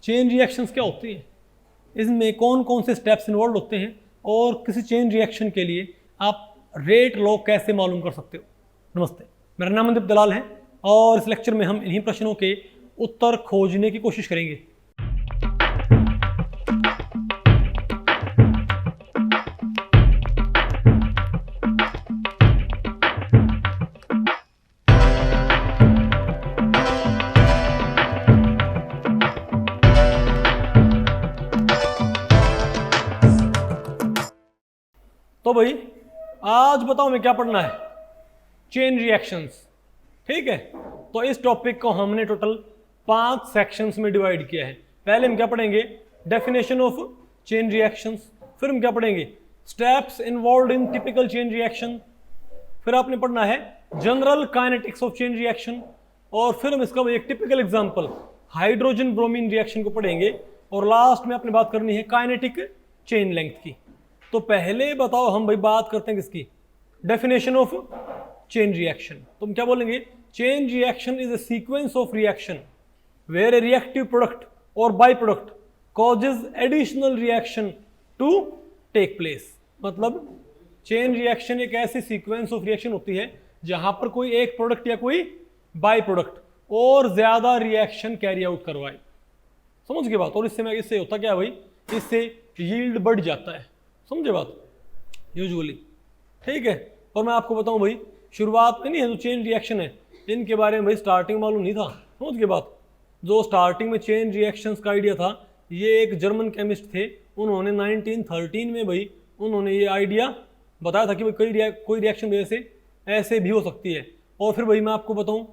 Chain reactions क्या होती हैं, इसमें कौन कौन से स्टेप्स इन्वॉल्व होते हैं, और किसी चेन रिएक्शन के लिए आप रेट लॉ कैसे मालूम कर सकते हो। नमस्ते, मेरा नाम मनदीप दलाल है और इस लेक्चर में हम इन्हीं प्रश्नों के उत्तर खोजने की कोशिश करेंगे। तो भाई आज बताओ मैं क्या पढ़ना है, चेन रिएक्शंस। ठीक है, तो इस टॉपिक को हमने टोटल 5 सेक्शंस में डिवाइड किया है। पहले हम क्या पढ़ेंगे, डेफिनेशन ऑफ चेन रिएक्शंस, फिर हम क्या पढ़ेंगे, steps involved in typical chain reaction, फिर आपने पढ़ना है general kinetics of chain reaction, और फिर हम इसका एक typical example hydrogen bromine reaction को पढ़ेंगे, और लास्ट में आपने बात करनी है काइनेटिक चेन लेंथ की। तो पहले बताओ हम भाई बात करते हैं किसकी, डेफिनेशन ऑफ चेन रिएक्शन। तो हम क्या बोलेंगे, chain reaction is a sequence of reaction where a reactive product और by product causes additional reaction to take place. मतलब चेन रिएक्शन एक ऐसी सीक्वेंस ऑफ रिएक्शन होती है जहां पर कोई एक प्रोडक्ट या कोई बाई प्रोडक्ट और ज्यादा रिएक्शन कैरी आउट करवाए। समझ गए बात। और इससे होता क्या है भाई, इससे यील्ड बढ़ जाता है। समझे बात यूजुअली। ठीक है, और मैं आपको बताऊं भाई शुरुआत में नहीं है जो चेन रिएक्शन है इनके बारे में भाई स्टार्टिंग मालूम नहीं था। समझ गए बात। जो स्टार्टिंग में चेन रिएक्शंस का आइडिया था ये एक जर्मन केमिस्ट थे, उन्होंने 1913 में भाई उन्होंने ये आइडिया बताया था कि भाई कोई रिएक्शन वजह से ऐसे भी हो सकती है। और फिर भाई मैं आपको बताऊं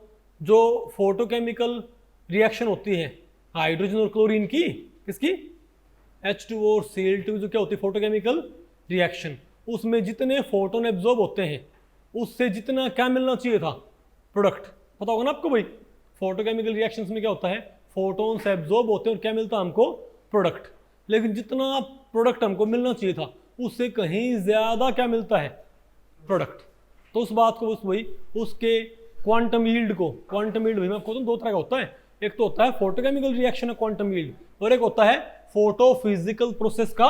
जो फोटोकेमिकल रिएक्शन होती है हाइड्रोजन और क्लोरीन की, किसकी, H2O और Cl2 जो क्या होती है फोटोकेमिकल रिएक्शन, उसमें जितने फोटोन एब्जॉर्ब होते हैं उससे जितना क्या मिलना चाहिए था, प्रोडक्ट। पता होगा ना आपको भाई फोटोकेमिकल रिएक्शंस में क्या होता है, फोटोन्स एब्जॉर्ब होते हैं और क्या मिलता है हमको, प्रोडक्ट। लेकिन जितना प्रोडक्ट हमको मिलना चाहिए था उससे कहीं ज्यादा क्या मिलता है, प्रोडक्ट। तो उस बात को उसके क्वांटम यील्ड को, क्वांटम यील्ड भाई मैं आपको दो तरह का होता है, एक तो होता है फोटोकेमिकल रिएक्शन का क्वांटम यील्ड और एक होता है फोटोफिजिकल प्रोसेस का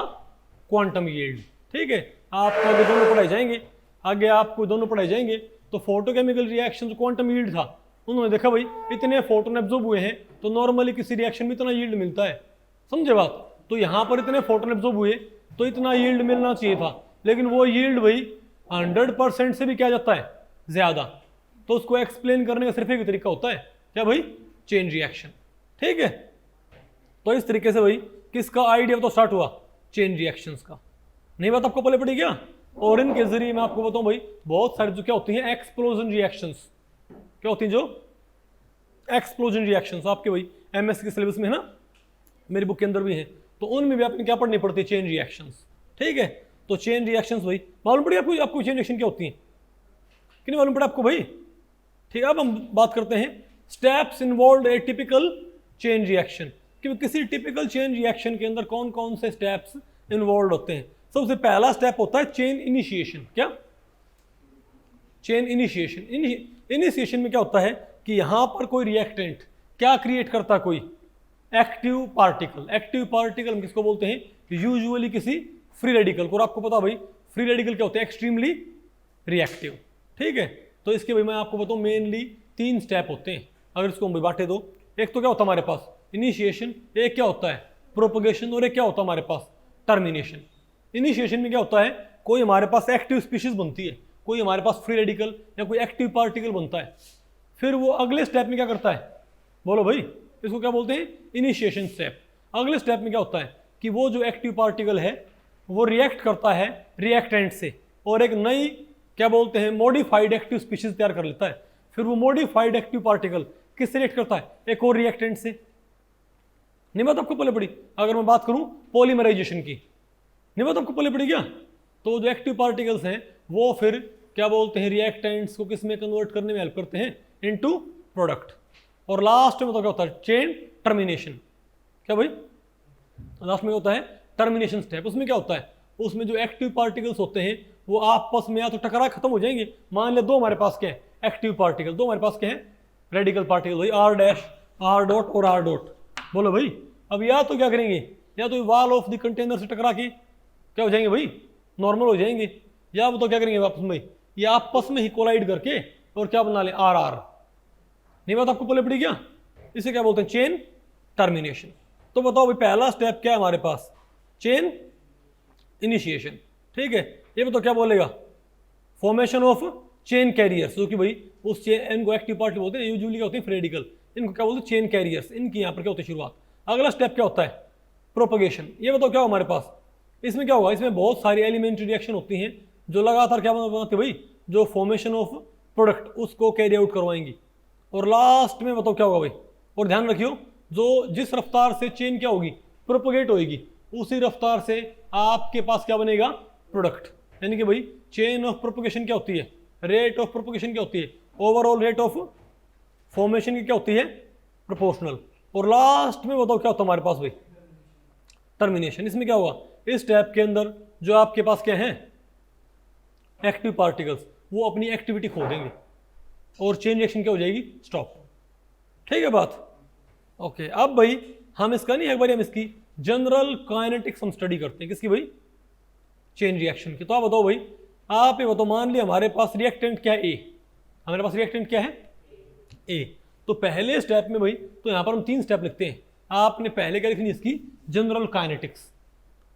क्वांटम यील्ड। ठीक है, आपको आगे दोनों पढ़ाए जाएंगे, आगे आपको दोनों पढ़ाए जाएंगे। तो फोटोकेमिकल रिएक्शन जो क्वांटम यील्ड था उन्होंने देखा भाई इतने फोटोन एब्जॉर्ब हुए हैं तो नॉर्मली किसी रिएक्शन में इतना यील्ड मिलता है। समझे बात। तो यहाँ पर इतने फोटोन एब्जॉर्ब हुए तो इतना यील्ड मिलना चाहिए था, लेकिन वो यील्ड भाई 100% से भी क्या जाता है, ज्यादा। तो उसको एक्सप्लेन करने का सिर्फ एक तरीका होता है, क्या भाई, चेन रिएक्शन। ठीक है, तो इस तरीके से भाई किसका आइडिया तो स्टार्ट हुआ, चेन रिएक्शंस का। नहीं बात आपको पहले पड़ी क्या। और इनके जरिए मैं आपको बताऊं भाई बहुत सारी जो क्या होती हैं एक्सप्लोजन रिएक्शंस, क्या होती हैं जो एक्सप्लोजन रिएक्शंस, आपके भाई एमएस के सिलेबस में है ना, मेरी बुक के अंदर भी है, तो उनमें भी आपने क्या पढ़नी पड़ती है, चेन रिएक्शंस। ठीक है, तो चेन रिएक्शंस भाई मालूम पड़ी आपको चेन रिएक्शन क्या होती है कि नहीं मालूम पड़ा आपको भाई। ठीक है, अब हम बात करते हैं स्टेप्स इन्वॉल्व ए टिपिकल चेन रिएक्शन, कि किसी टिपिकल चेन रिएक्शन के अंदर कौन कौन से स्टेप्स इन्वॉल्व होते हैं। सबसे पहला स्टेप होता है चेन इनिशिएशन। क्या, चेन इनिशिएशन। इनिशिएशन में क्या होता है कि यहां पर कोई रिएक्टेंट क्या क्रिएट करता है, कोई एक्टिव पार्टिकल। एक्टिव पार्टिकल हम किसको बोलते हैं, यूजुअली किसी फ्री रेडिकल को। और आपको पता भाई फ्री रेडिकल क्या होते हैं, एक्सट्रीमली रिएक्टिव। ठीक है, तो इसके भाई मैं आपको बताऊं मेनली 3 स्टेप होते हैं, अगर इसको हम बांटे दो। एक तो क्या होता है हमारे पास इनिशिएशन, एक क्या होता है प्रोपगेशन, और एक क्या होता है हमारे पास टर्मिनेशन। इनिशिएशन में क्या होता है, कोई हमारे पास एक्टिव स्पीशीज बनती है, कोई हमारे पास फ्री रेडिकल या कोई एक्टिव पार्टिकल बनता है। फिर वो अगले स्टेप में क्या करता है, बोलो भाई, इसको क्या बोलते हैं, इनिशिएशन स्टेप। अगले स्टेप में क्या होता है कि वो जो एक्टिव पार्टिकल है वो रिएक्ट करता है रिएक्टेंट से और एक नई क्या बोलते हैं मॉडिफाइड एक्टिव स्पीशीज तैयार कर लेता है। फिर वो मॉडिफाइड एक्टिव पार्टिकल किससे रिएक्ट करता है, एक और रिएक्टेंट से। नहीं बात आपको पहले पड़ी। अगर मैं बात करूं पॉलीमराइजेशन की, नहीं बात आपको पहले पड़ी क्या। तो जो एक्टिव पार्टिकल्स हैं वो फिर क्या बोलते हैं रिएक्टेंट्स को किस में कन्वर्ट करने में हेल्प करते हैं, इनटू प्रोडक्ट। और लास्ट में तो क्या होता है, चेन टर्मिनेशन। क्या भाई, लास्ट में होता है टर्मिनेशन स्टेप। उसमें क्या होता है, उसमें जो एक्टिव पार्टिकल्स होते हैं वो आपस में या तो टकरा खत्म हो जाएंगे। मान ले दो हमारे पास क्या है एक्टिव पार्टिकल, दो हमारे पास क्या है रेडिकल पार्टिकल, भाई आर डैश आर डॉट और आर डॉट। बोलो भाई, अब या तो क्या करेंगे, या तो वाल ऑफ द कंटेनर से टकरा के क्या हो जाएंगे भाई, नॉर्मल हो जाएंगे, या वो तो क्या करेंगे वापस में, ये आपस में ही कोलाइड करके और क्या बना ले, आर आर। नहीं बात आपको पहले पड़ी क्या, इसे क्या बोलते हैं, चेन टर्मिनेशन। तो बताओ भाई पहला स्टेप क्या है हमारे पास, चेन इनिशिएशन। ठीक है, ये बताओ क्या बोलेगा, फॉर्मेशन ऑफ चेन कैरियर्स, जो कि भाई उस चेन, इनको एक्टिव पार्ट बोलते हैं, यूजुअली क्या होते हैं रेडिकल, इनको क्या बोलते हैं चेन कैरियर्स, इनकी यहाँ पर क्या होती है शुरुआत। अगला स्टेप क्या होता है, प्रोपगेशन। ये बताओ क्या हो हमारे पास, इसमें क्या होगा, इसमें बहुत सारी एलिमेंट्री रिएक्शन होती हैं जो लगातार क्या बनाते भाई, जो फॉर्मेशन ऑफ प्रोडक्ट उसको कैरी आउट करवाएंगी। और लास्ट में बताओ क्या होगा भाई, और ध्यान रखियो जो जिस रफ्तार से चेन क्या होगी, प्रोपोगेट होगी, उसी रफ्तार से आपके पास क्या बनेगा, प्रोडक्ट। यानी कि भाई चेन ऑफ प्रोपोगेशन क्या होती है, रेट ऑफ प्रोपोगेशन क्या होती है, ओवरऑल रेट ऑफ फॉर्मेशन की क्या होती है, प्रोपोर्शनल। और लास्ट में बताओ क्या होता है हमारे पास भाई, टर्मिनेशन। इसमें क्या होगा, इस स्टेप के अंदर जो आपके पास क्या है, एक्टिव पार्टिकल्स, वो अपनी एक्टिविटी खो देंगे और चेन रिएक्शन क्या हो जाएगी, स्टॉप। ठीक है बात, ओके। अब भाई हम इसका नहीं, एक बार हम इसकी जनरल काइनेटिक्स हम स्टडी करते हैं, किसकी भाई, चेन रिएक्शन की। तो आप बताओ भाई, आप ये बताओ, मान लिया हमारे पास रिएक्टेंट क्या है, ए, हमारे पास रिएक्टेंट क्या है, ए। तो पहले स्टेप में भाई, तो यहां पर हम 3 स्टेप लिखते हैं, आपने पहले क्या लिखनी, इसकी जनरल काइनेटिक्स।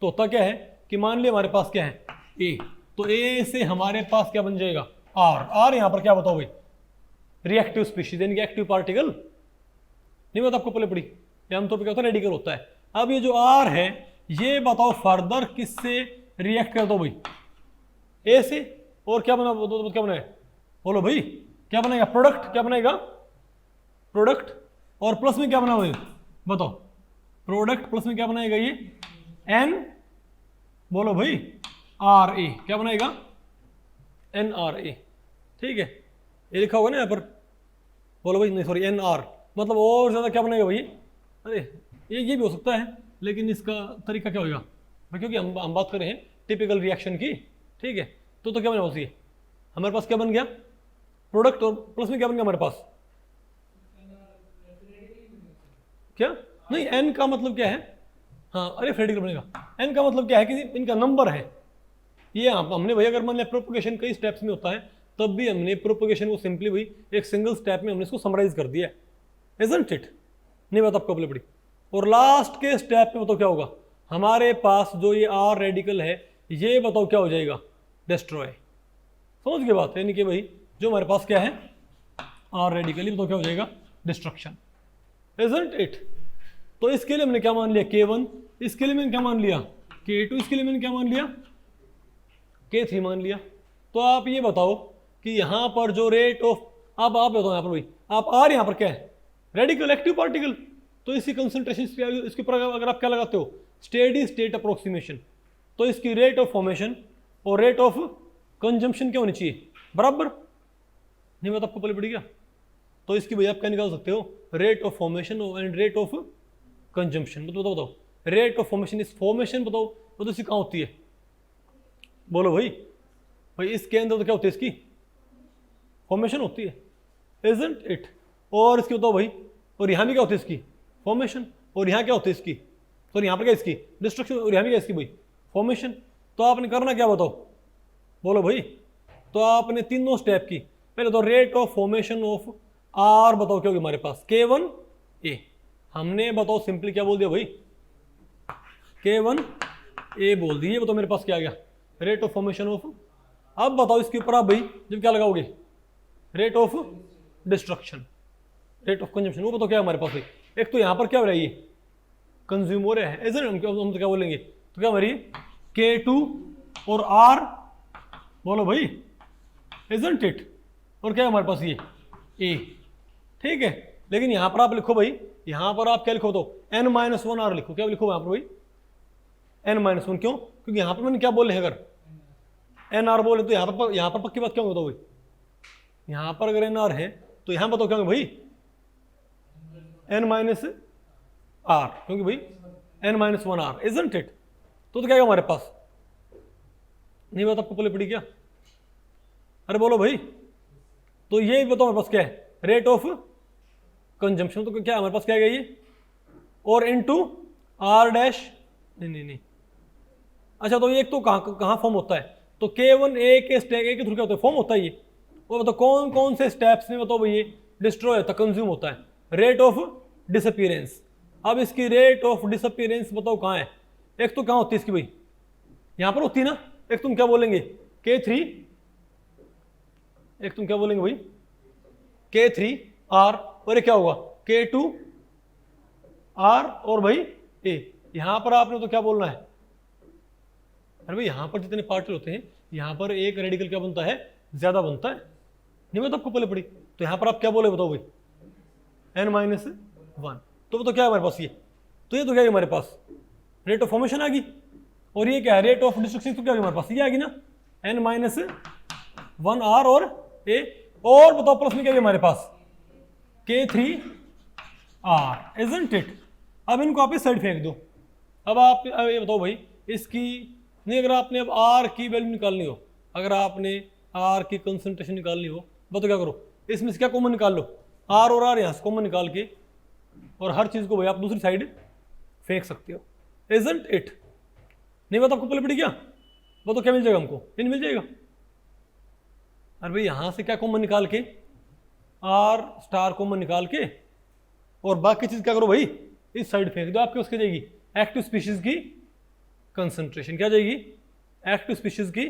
तो होता क्या है कि मान लिया हमारे पास क्या है, ए, तो ए से हमारे पास क्या बन जाएगा, आर। आर यहां पर क्या बताओ भाई, रिएक्टिव स्पीशीज, यानी कि एक्टिव पार्टिकल। नहीं बता आपको पहले पड़ी, ये आमतौर पर क्या होता है, रेडिकल होता है। अब ये जो आर है, ये बताओ फर्दर किससे रिएक्ट कर दो भाई, ए से, और क्या बना, क्या बनाए, बोलो भाई, क्या बनाएगा, प्रोडक्ट। क्या बनाएगा, प्रोडक्ट। और प्लस में क्या बना भाई, बताओ, प्रोडक्ट प्लस में क्या बनाएगा ये, एन, बोलो भाई, आर ए। क्या बनाएगा, एन आर ए। ठीक है, ये लिखा होगा ना यहाँ पर, बोलो भाई, नहीं सॉरी, एन आर, मतलब और ज्यादा क्या बनाएगा भाई, अरे ये भी हो सकता है, लेकिन इसका तरीका क्या होगा भाई, क्योंकि हम बात कर रहे हैं टिपिकल रिएक्शन की। ठीक है, तो क्या बना उसी, हमारे पास क्या बन गया, प्रोडक्ट, और प्लस में क्या बन गया हमारे पास, क्या नहीं, एन का मतलब क्या है, हाँ अरे रेडिकल बनेगा। एन का मतलब क्या है कि इनका नंबर है। ये हमने भाई अगर मान लिया प्रोपोगेशन कई स्टेप्स में होता है, तब भी हमने प्रोपोगेशन को सिंपली भाई एक सिंगल स्टेप में हमने इसको समराइज कर दिया, इजंट इट। नहीं बात आपको पड़ी। और लास्ट के स्टेप में बताओ क्या होगा, हमारे पास जो ये आर रेडिकल है, ये बताओ क्या हो जाएगा, डिस्ट्रॉय। समझ गए बात, यानी कि भाई जो हमारे पास क्या है, आर रेडिकल, ये बताओ क्या हो जाएगा, डिस्ट्रक्शन, इजंट इट। तो इसके लिए हमने क्या मान लिया, K1, इसके लिए मैंने क्या मान लिया, K2, इसके लिए मैंने क्या मान लिया, K3 मान लिया। तो आप ये बताओ कि यहां पर जो रेट ऑफ, अब आप बताओ यहां पर भाई, आप आर यहां पर क्या है, रेडिकल, एक्टिव पार्टिकल, तो इसकी कंसंट्रेशन, इसके ऊपर अगर आप क्या लगाते हो, स्टेडी स्टेट अप्रोक्सीमेशन, तो इसकी रेट ऑफ फॉर्मेशन और रेट ऑफ कंजम्पशन क्या होनी चाहिए, बराबर। नहीं बात आपको पहले पड़ी क्या, तो इसकी भाई आप क्या निकाल सकते हो, rate of formation and rate of consumption. बताओ रेट ऑफ फॉर्मेशन, इस फॉर्मेशन बताओ वो तो इसकी कहाँ होती है, बोलो भाई, भाई इसके अंदर तो क्या होती है, इसकी फॉर्मेशन होती है, इजंट इट। और इसकी बताओ भाई, और यहाँ भी क्या होती है इसकी फॉर्मेशन, और यहाँ क्या होती है इसकी, तो यहाँ पर क्या इसकी डिस्ट्रक्शन, और यहाँ भी क्या इसकी भाई फॉर्मेशन। तो आपने करना क्या बताओ, बोलो भाई, तो आपने तीनों स्टेप की, पहले तो rate of formation of R बताओ क्या होगी हमारे पास, K1 ए। हमने बताओ सिंपली क्या बोल दिया भाई, K1 ए बोल दिए। बताओ मेरे पास क्या आ गया, रेट ऑफ फॉर्मेशन ऑफ। अब बताओ इसके ऊपर आप भाई जब क्या लगाओगे, rate of destruction, rate of consumption, वो बताओ क्या हमारे पास भाई। एक तो यहाँ पर क्या हो रहा है, ये कंज्यूम हो रहा है, ऐसे हम तो क्या बोलेंगे, तो क्या हमारी K2 और R, बोलो भाई, इजंट इट। और क्या है हमारे पास ये ए। ठीक है, लेकिन यहां पर आप लिखो भाई, यहां पर आप क्या लिखो, तो N-1 R लिखो। क्या लिखो यहां पर भाई, N-1, क्यों, क्योंकि यहां पर मैंने क्या बोले, अगर NR बोले तो यहां पर पक्की बात क्या होगा भाई, यहां पर अगर NR है तो यहां बताओ क्या होगा भाई, N-R, क्योंकि भाई N-1 R, इजंट इट। तो क्या है हमारे पास, नहीं बात आपको पहले पड़ी क्या, अरे बोलो भाई। तो ये बताओ हमारे पास क्या है, रेट ऑफ कंजम्पशन। तो क्या हमारे पास क्या है ये, और इनटू आर डैश, नहीं, अच्छा तो ये एक तो कहाँ फॉर्म होता है, तो K1 ए के स्टेप ए के थ्रू क्या होता है, फॉर्म होता है ये। और बताओ कौन कौन से स्टेप्स में बताओ भाई ये डिस्ट्रॉय होता है, कंज्यूम होता है, रेट ऑफ डिसअपीयरेंस। अब इसकी रेट ऑफ डिसअपीयरेंस बताओ कहाँ है, एक तो कहाँ होती है इसकी भाई, यहां पर होती है ना, एक तुम क्या बोलेंगे K3, एक तुम क्या बोलेंगे भाई K3 R, और ये क्या होगा K2 R और भाई A। यहां पर आपने तो क्या बोलना है, अरे भाई यहां पर जितने पार्टिकल होते हैं यहां पर एक रेडिकल क्या बनता है, ज्यादा बनता है, नहीं मैं तो आपको पहले पढ़ी, तो यहां पर आप क्या बोले बताओ भाई n-1, तो क्या है हमारे पास ये, तो ये तो क्या है हमारे पास रेट ऑफ फॉर्मेशन आ गई, और ये क्या है रेट ऑफ डिस्ट्रक्शन, तो क्या है हमारे पास ये आ गई ना n-1 R और A, और बताओ प्लस में क्या है हमारे पास K3 R, isn't it। अब इनको आप इस साइड फेंक दो। अब आप ये बताओ भाई इसकी नहीं, अगर आपने अब R की वैल्यू निकालनी हो, अगर आपने R की कंसंट्रेशन निकालनी हो, बताओ क्या करो, इसमें से क्या कॉमन निकाल लो, R और R यहाँ से कॉमन निकाल के, और हर चीज को भाई आप दूसरी साइड फेंक सकते हो, isn't it। नहीं बताओ आपको पहले पड़ी क्या, बताओ क्या मिल जाएगा हमको, इन मिल जाएगा। अरे भाई यहां से क्या कॉमन निकाल के, R स्टार कॉमन निकाल के, और बाकी चीज क्या करो भाई इस साइड फेंक दो, आपके उसके जाएगी एक्टिव स्पीशीज की कंसंट्रेशन, क्या जाएगी एक्टिव स्पीशीज की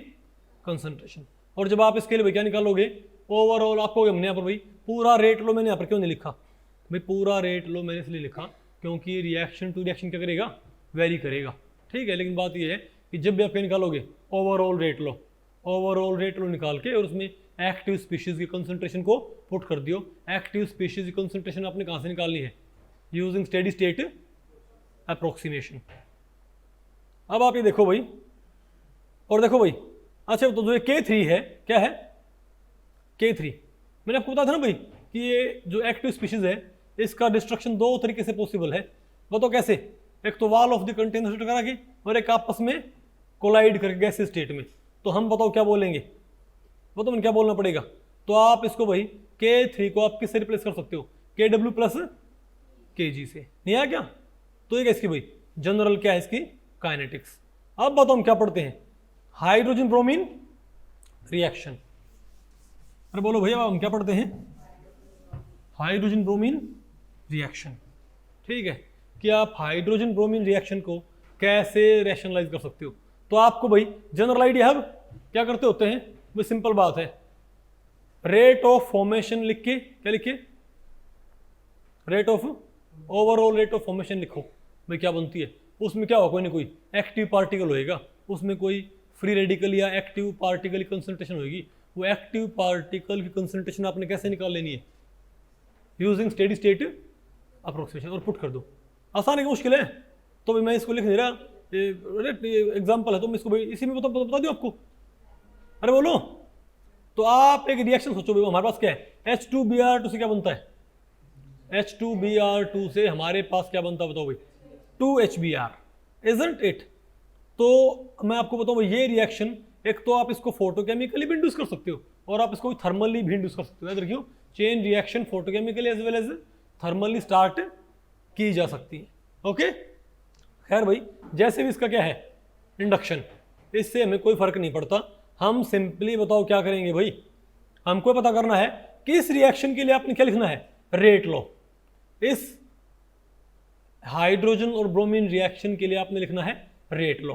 कंसंट्रेशन। और जब आप इसके लिए भाई क्या निकालोगे ओवरऑल, आपको हमने यहाँ पर भाई पूरा रेट लो, मैंने यहाँ पर क्यों नहीं लिखा भाई, पूरा रेट लो मैंने इसलिए लिखा क्योंकि रिएक्शन टू रिएक्शन क्या करेगा, वेरी करेगा, ठीक है। लेकिन बात ये है कि जब भी आप क्या निकालोगे ओवरऑल रेट लो, ओवरऑल रेट लो निकाल के, और उसमें एक्टिव स्पीशीज की कंसंट्रेशन को पुट कर दियो। एक्टिव स्पीशीज की कंसंट्रेशन आपने कहाँ से निकालनी है, यूजिंग स्टेडी स्टेट अप्रोक्सीमेशन। अब आप ये देखो भाई, और देखो भाई, अच्छा तो जो ये K3 है, क्या है K3, मैंने आपको बताया था ना भाई कि ये जो एक्टिव स्पीशीज है इसका डिस्ट्रक्शन दो तरीके से पॉसिबल है, बताओ कैसे, एक तो वॉल ऑफ द कंटेनर से टकरा के, और एक आपस में कोलाइड करके गैस स्टेट में। तो हम बताओ क्या बोलेंगे, वो तो मैंने क्या बोलना पड़ेगा, तो आप इसको भाई K3 को आप किससे रिप्लेस कर सकते हो, KW प्लस Kg से, नहीं आया क्या, तो ये क्या इसकी भाई जनरल क्या है इसकी काइनेटिक्स। अब बताओ हम क्या पढ़ते हैं, हाइड्रोजन ब्रोमीन रिएक्शन। अरे बोलो भैया हम क्या पढ़ते हैं, हाइड्रोजन ब्रोमीन रिएक्शन, ठीक है, कि आप हाइड्रोजन ब्रोमीन रिएक्शन को कैसे रैशनलाइज कर सकते हो। तो आपको भाई जनरल आइडिया है, क्या करते होते हैं भाई, सिंपल बात है, रेट ऑफ फॉर्मेशन लिख के, क्या लिखे, rate of overall rate of formation लिखो भाई, क्या बनती है उसमें क्या होगा, कोई ना कोई एक्टिव पार्टिकल होएगा, उसमें कोई फ्री रेडिकल या एक्टिव पार्टिकल की कंसंट्रेशन होगी। वो एक्टिव पार्टिकल की कंसंट्रेशन आपने कैसे निकाल लेनी है, यूजिंग स्टेडी स्टेट अप्रोक्सीमेशन, और पुट कर दो। आसान है कि मुश्किल है, तो भाई मैं इसको लिख नहीं रहा, एग्जाम्पल है तो मैं इसको भाई इसी में बता दूं आपको। अरे बोलो, तो आप एक रिएक्शन सोचो भाई, हमारे पास क्या है H2Br2 से क्या बनता है, H2Br2 से हमारे पास क्या बनता है बताओ भाई 2HBr, isn't it। तो मैं आपको बताऊं ये रिएक्शन, एक तो आप इसको फोटोकेमिकली भी इंड्यूस कर सकते हो, और आप इसको थर्मली भी इंड्यूस कर सकते हो। याद रखियो chain reaction photochemically as well as thermally start की जा सकती है, ओके। खैर भाई जैसे भी इसका क्या है इंडक्शन, इससे हमें कोई फर्क नहीं पड़ता, हम सिंपली बताओ क्या करेंगे भाई, हमको पता करना है कि इस रिएक्शन के लिए आपने क्या लिखना है, रेट लो। इस हाइड्रोजन और ब्रोमीन रिएक्शन के लिए आपने लिखना है रेट लो,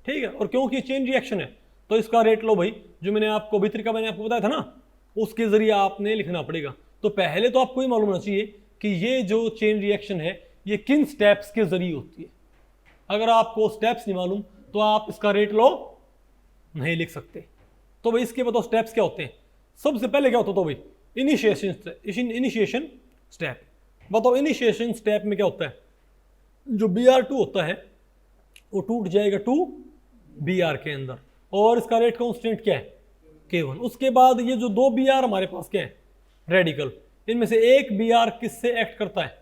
ठीक है। और क्योंकि चेन रिएक्शन है तो इसका रेट लो भाई, जो मैंने आपको भीतर मैंने आपको बताया था ना, उसके जरिए आपने लिखना पड़ेगा। तो पहले तो आपको ये मालूम होना चाहिए कि ये जो चेन रिएक्शन है ये किन स्टेप्स के जरिए होती है। अगर आपको स्टेप्स नहीं मालूम तो आप इसका रेट लो नहीं लिख सकते। तो भाई इसके बताओ स्टेप्स क्या होते हैं। सबसे पहले क्या होता है भाई इनिशिएशन स्टेप। बताओ इनिशिएशन स्टेप में क्या होता है, जो Br2 होता है वो टूट जाएगा 2Br के अंदर, और इसका रेट कांस्टेंट क्या है K1। उसके बाद ये जो 2 Br हमारे पास क्या है रेडिकल, इनमें से एक Br किससे एक्ट करता है,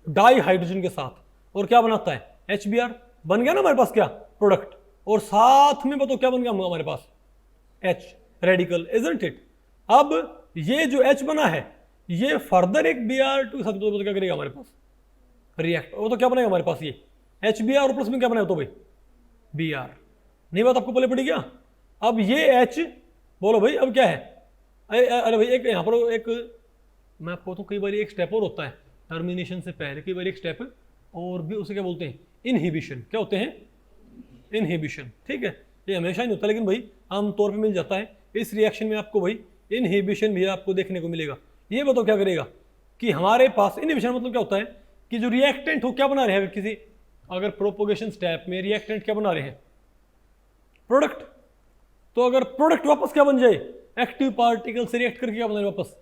डाई हाइड्रोजन के साथ, और क्या बनाता है HBr। बन गया ना हमारे पास क्या प्रोडक्ट, और साथ में बताओ क्या बन गया हमारे पास H रेडिकल, इजंट इट। अब ये जो H बना है ये फर्दर एक Br2 के साथ क्या करेगा हमारे पास रिएक्ट, वो तो क्या बनेगा हमारे पास ये HBr और प्लस में क्या बनेगा तो भाई Br। नहीं बात आपको पहले पड़ी क्या? अब ये H बोलो भाई अब क्या है? अरे भाई एक यहाँ पर एक मैं आपको तो कई बार एक स्टेप और होता है टर्मिनेशन से पहले, कई बार एक स्टेप और भी, उसे क्या बोलते हैं इनहिबिशन। क्या होते हैं? इनहिबिशन। ठीक है, ये हमेशा नहीं होता लेकिन भाई आमतौर पे मिल जाता है। इस रिएक्शन में आपको भाई इनहिबिशन भी आपको देखने को मिलेगा। ये बताओ क्या करेगा कि हमारे पास इनहिबिशन मतलब क्या होता है कि जो रिएक्टेंट हो क्या बना रहे हैं, अगर किसी अगर प्रोपोगेशन स्टेप में रिएक्टेंट क्या बना रहे हैं प्रोडक्ट, तो अगर प्रोडक्ट वापस क्या बन जाए एक्टिव पार्टिकल से रिएक्ट करके क्या बना वापस,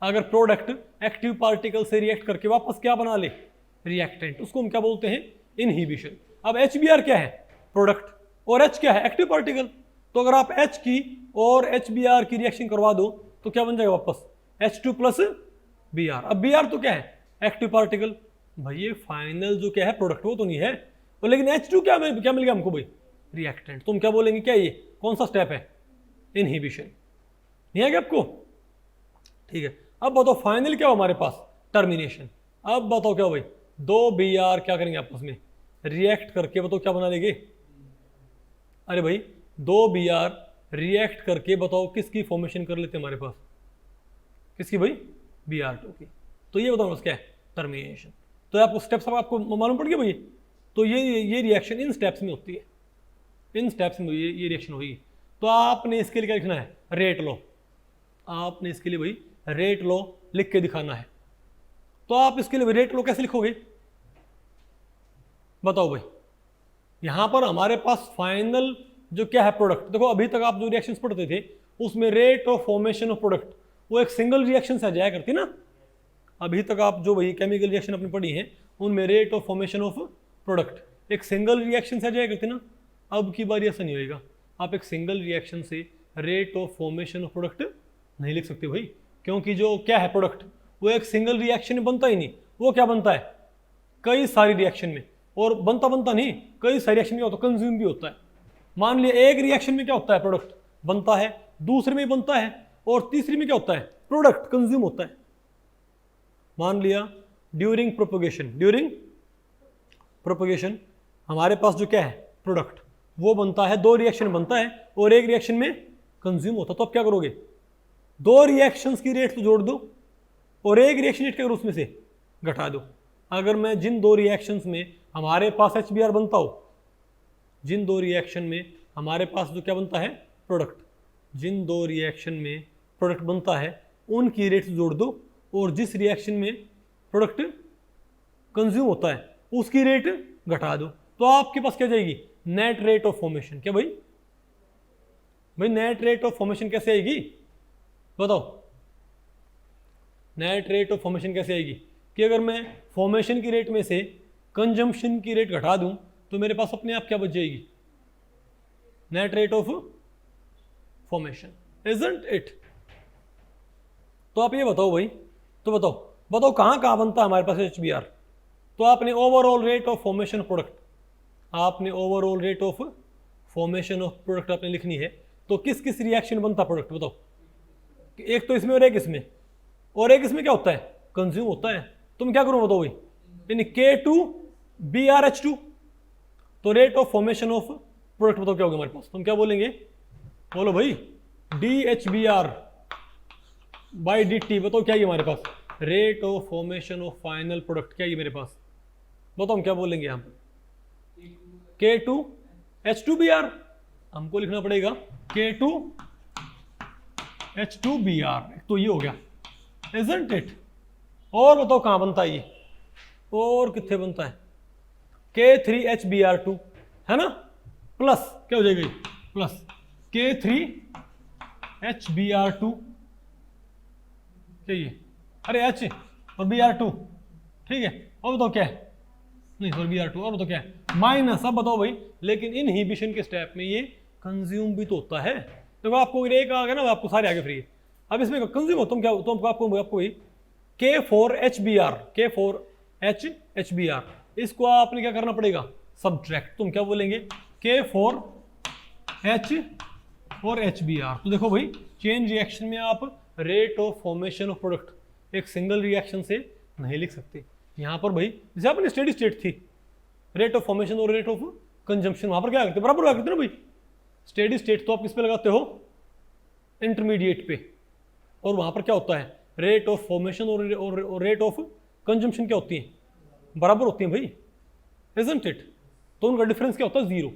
अगर प्रोडक्ट एक्टिव पार्टिकल से रिएक्ट करके वापस क्या बना ले रिएक्टेंट, उसको हम क्या बोलते हैं इनहिबिशन। अब HBr क्या है प्रोडक्ट और H क्या है एक्टिव पार्टिकल, तो अगर आप H की और HBr की रिएक्शन करवा दो तो क्या बन जाएगा वापस H2 प्लस Br। अब Br तो क्या है एक्टिव पार्टिकल, भाई ये फाइनल जो क्या है प्रोडक्ट वो तो नहीं है, तो लेकिन H2 क्या मिल गया हमको भाई रिएक्टेंट। तुम क्या बोलेंगे क्या ये कौन सा स्टेप है इनहिबिशन, नहीं है क्या आपको? ठीक है, अब बताओ फाइनल क्या हो हमारे पास टर्मिनेशन। अब बताओ क्या हो भाई दो Br क्या करेंगे आपस में रिएक्ट करके, बताओ क्या बना लेंगे? अरे भाई दो Br रिएक्ट करके बताओ किसकी फॉर्मेशन कर लेते हैं हमारे पास, किसकी भाई Br2 की। तो ये बताओ क्या है टर्मिनेशन। तो आपको स्टेप्स आपको मालूम पड़ गया भाई, तो ये रिएक्शन इन स्टेप्स में होती है, इन स्टेप्स में ये रिएक्शन होगी। तो आपने इसके लिए क्या लिखना है रेट लो, आपने इसके लिए भाई रेट लो लिख के दिखाना है। तो आप इसके लिए रेट लो कैसे लिखोगे बताओ भाई? यहां पर हमारे पास फाइनल जो क्या है प्रोडक्ट, देखो अभी तक आप जो रिएक्शंस पढ़ते थे उसमें rate of formation of product वो एक सिंगल रिएक्शन से आ जाया करती ना। अभी तक आप जो भाई केमिकल रिएक्शन अपनी पढ़ी है उनमें rate of formation of product एक सिंगल रिएक्शन से आ जाया करती ना। अब की बार ऐसा नहीं होएगा, आप एक सिंगल रिएक्शन से rate of formation of product नहीं लिख सकते भाई, क्योंकि जो क्या है प्रोडक्ट वो एक सिंगल रिएक्शन में बनता ही नहीं, वो क्या बनता है कई सारी रिएक्शन में, और बनता नहीं कई सारी रिएक्शन में होता है कंज्यूम भी होता है। मान लिया एक रिएक्शन में क्या होता है प्रोडक्ट बनता है, दूसरे में बनता है, और तीसरी में क्या होता है प्रोडक्ट कंज्यूम होता है। मान लिया ड्यूरिंग प्रोपोगेशन हमारे पास जो क्या है प्रोडक्ट वो बनता है, दो रिएक्शन बनता है और एक रिएक्शन में कंज्यूम होता है। तो आप क्या करोगे दो रिएक्शंस की रेट तो जोड़ दो और एक रिएक्शन रेट क्या करो उसमें से घटा दो। अगर मैं जिन दो रिएक्शंस में हमारे पास HBr बनता हो, जिन दो रिएक्शन में हमारे पास जो क्या बनता है प्रोडक्ट, जिन दो रिएक्शन में प्रोडक्ट बनता है उनकी रेट जोड़ दो और जिस रिएक्शन में प्रोडक्ट कंज्यूम होता है उसकी रेट घटा दो, तो आपके पास क्या जाएगी नेट रेट ऑफ फॉर्मेशन। क्या भाई नेट रेट ऑफ फॉर्मेशन कैसे आएगी बताओ? नेट रेट ऑफ फॉर्मेशन कैसे आएगी कि अगर मैं फॉर्मेशन की रेट में से कंजम्पशन की रेट घटा दूं तो मेरे पास अपने आप क्या बच जाएगी net rate of formation, isn't it? तो आप ये बताओ भाई, तो बताओ कहां बनता है हमारे पास HBr। तो आपने overall rate of formation of product, आपने overall rate of formation of product आपने लिखनी है। तो किस किस रिएक्शन बनता प्रोडक्ट बताओ? एक तो इसमें और एक इसमें, और एक इसमें क्या होता है कंज्यूम होता है। तुम क्या करो बताओ भाई यानी K2BrH2। तो rate of formation of product बताओ क्या होगा हमारे पास? तुम क्या बोलेंगे बोलो भाई DHBr बाई DT। बताओ क्या है हमारे पास rate of formation of final product, क्या है मेरे पास बताओ हम क्या बोलेंगे यहाँ पर K2H2Br, हमको लिखना पड़ेगा K2H2Br। तो ये हो गया इजंट इट? और बताओ कहां बनता है ये, और कितने बनता है K3HBr2 है ना, प्लस क्या हो जाएगा प्लस K3HBr2 चाहिए, अरे H और Br2 ठीक है। और बताओ क्या है नहीं सॉरी Br2, और बताओ क्या है माइनस। अब बताओ भाई लेकिन इनहिबिशन के स्टेप में ये कंज्यूम भी तो होता है। देखो आपको एक आ गया ना, आपको सारे आगे फ्री है। अब इसमें कंज्यूम हो तुम क्या तो आपको K4HBr इसको आपने क्या करना पड़ेगा सब्ट्रैक्ट। तुम क्या बोलेंगे K4H और HBr। तो देखो भाई चेन रिएक्शन में आप rate of formation of product एक सिंगल रिएक्शन से नहीं लिख सकते, यहाँ पर भाई जैसे अपनी स्टेडी स्टेट थी, रेट ऑफ फॉर्मेशन और रेट ऑफ कंजम्पशन, वहाँ पर क्या करते बराबर करते ना भाई। स्टेडी स्टेट तो आप किस पे लगाते हो, इंटरमीडिएट पे, और वहाँ पर क्या होता है, रेट ऑफ फॉर्मेशन और रेट ऑफ कंजम्पशन क्या होती है, बराबर होती है भाई, इजंट इट। तो उनका डिफरेंस क्या होता है, जीरो।